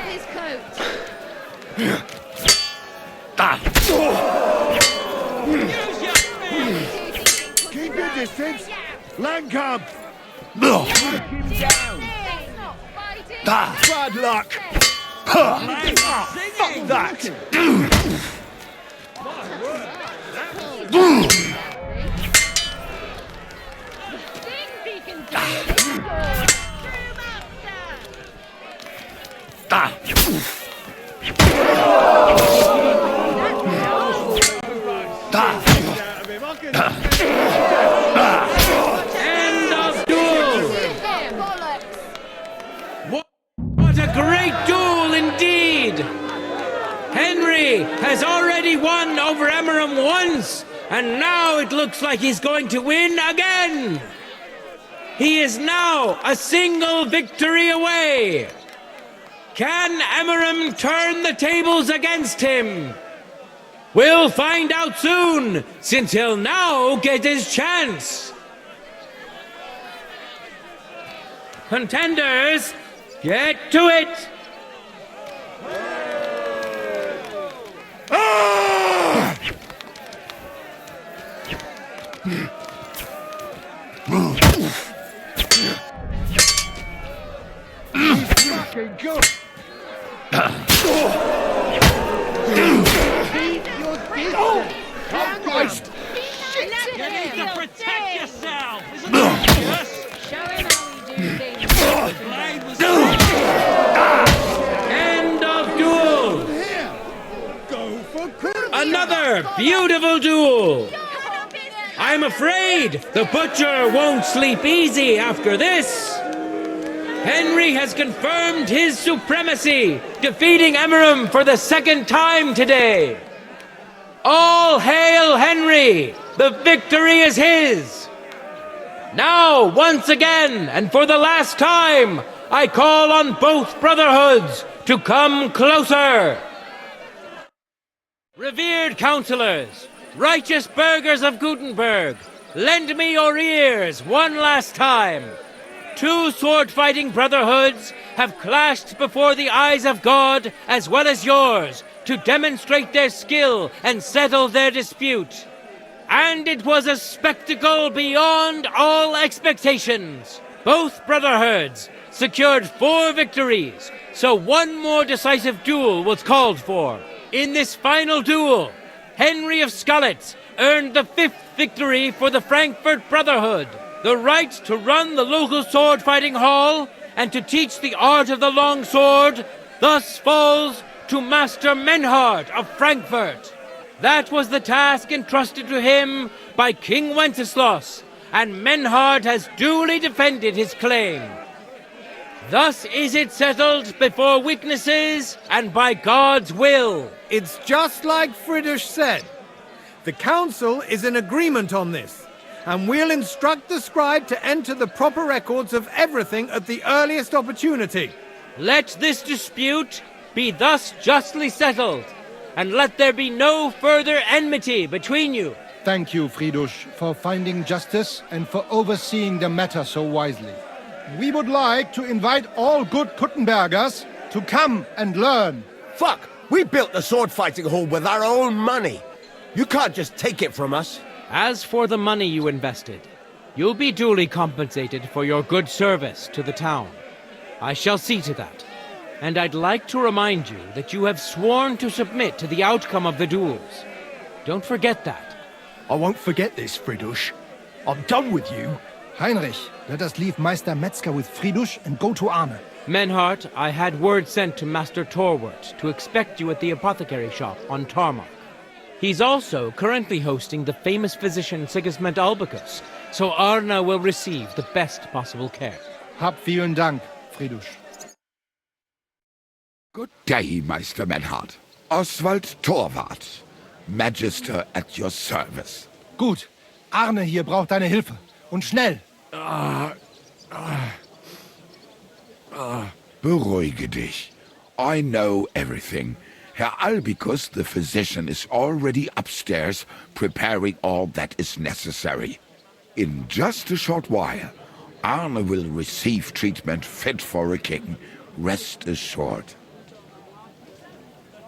his coat. Keep your distance. Langkamp. Take him down. That's not fighting. Bad luck. Fuck that. Things he can do with his sword. End of duel! What a great duel indeed! Henry has already won over Emmeram once, and now it looks like he's going to win again! He is now a single victory away! Can Emmeram turn the tables against him? We'll find out soon, since he'll now get his chance! Contenders, get to it! Fucking good. Christ! You need to protect yourself! Isn't that obvious? Show him how we do things. The blade was End of duel! Go for Another beautiful duel! I'm afraid the butcher won't sleep easy after this! Henry has confirmed his supremacy, defeating Emmeram for the second time today! All hail Henry! The victory is his! Now, once again, and for the last time, I call on both brotherhoods to come closer! Revered councillors, righteous burghers of Gutenberg, lend me your ears one last time. Two sword-fighting brotherhoods have clashed before the eyes of God as well as yours to demonstrate their skill and settle their dispute. And it was a spectacle beyond all expectations. Both brotherhoods secured 4 victories, so one more decisive duel was called for. In this final duel, Henry of Skalitz earned the 5th victory for the Frankfurt Brotherhood. The right to run the local sword-fighting hall and to teach the art of the long sword thus falls to Master Menhard of Frankfurt. That was the task entrusted to him by King Wenceslas, and Menhard has duly defended his claim. Thus is it settled before witnesses and by God's will. It's just like Friedrich said. The council is in agreement on this, and we'll instruct the scribe to enter the proper records of everything at the earliest opportunity. Let this dispute be thus justly settled, and let there be no further enmity between you. Thank you, Friedrich, for finding justice and for overseeing the matter so wisely. We would like to invite all good Kuttenbergers to come and learn. Fuck! We built the sword-fighting hall with our own money. You can't just take it from us. As for the money you invested, you'll be duly compensated for your good service to the town. I shall see to that. And I'd like to remind you that you have sworn to submit to the outcome of the duels. Don't forget that. I won't forget this, Friedrich. I'm done with you. Heinrich, let us leave Meister Metzger with Friedrich and go to Arne. Menhart, I had word sent to Master Torwart to expect you at the apothecary shop on Tarmac. He's also currently hosting the famous physician Sigismund Albicus, so Arne will receive the best possible care. Hab vielen Dank, Friedrich. Good day, Meister Menhard. Oswald Torwart, Magister at your service. Gut. Arne hier braucht deine Hilfe. Und schnell. Beruhige dich. I know everything. Herr Albicus, the physician, is already upstairs preparing all that is necessary. In just a short while, Arne will receive treatment fit for a king. Rest assured.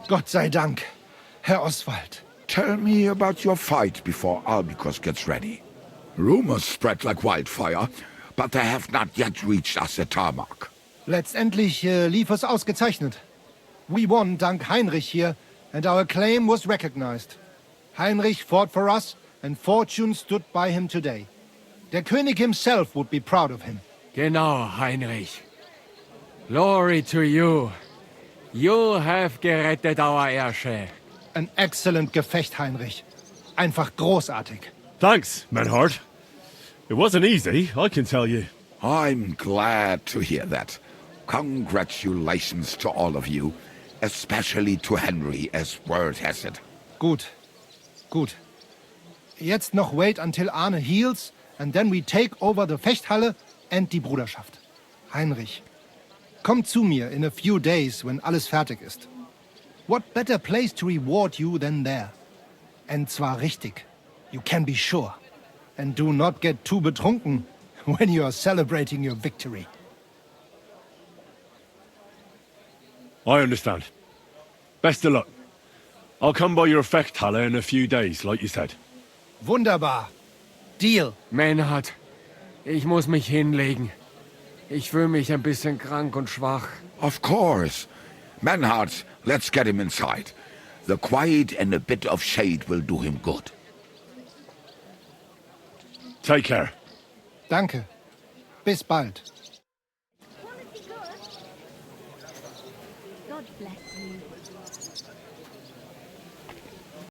Gott sei Dank, Herr Oswald. Tell me about your fight before Albicus gets ready. Rumors spread like wildfire, but they have not yet reached us at Tarmac. Letztendlich lief es ausgezeichnet. We won dank Heinrich here, and our claim was recognized. Heinrich fought for us, and fortune stood by him today. Der König himself would be proud of him. Genau, Heinrich. Glory to you. You have gerettet our Ersche. An excellent Gefecht, Heinrich. Einfach großartig. Thanks, Menhard. It wasn't easy, I can tell you. I'm glad to hear that. Congratulations to all of you, especially to Henry, as word has it. Gut. Gut. Jetzt noch wait until Arne heals, and then we take over the Fechthalle and die Bruderschaft. Heinrich, komm zu mir in a few days when alles fertig ist. What better place to reward you than there? And zwar richtig. You can be sure. And do not get too betrunken when you are celebrating your victory. I understand. Best of luck. I'll come by your Fechthalle in a few days, like you said. Wunderbar. Deal. Menhard, ich muss mich hinlegen. Ich fühle mich ein bisschen krank und schwach. Of course. Menhard, let's get him inside. The quiet and a bit of shade will do him good. Take care. Danke. Bis bald. God bless you.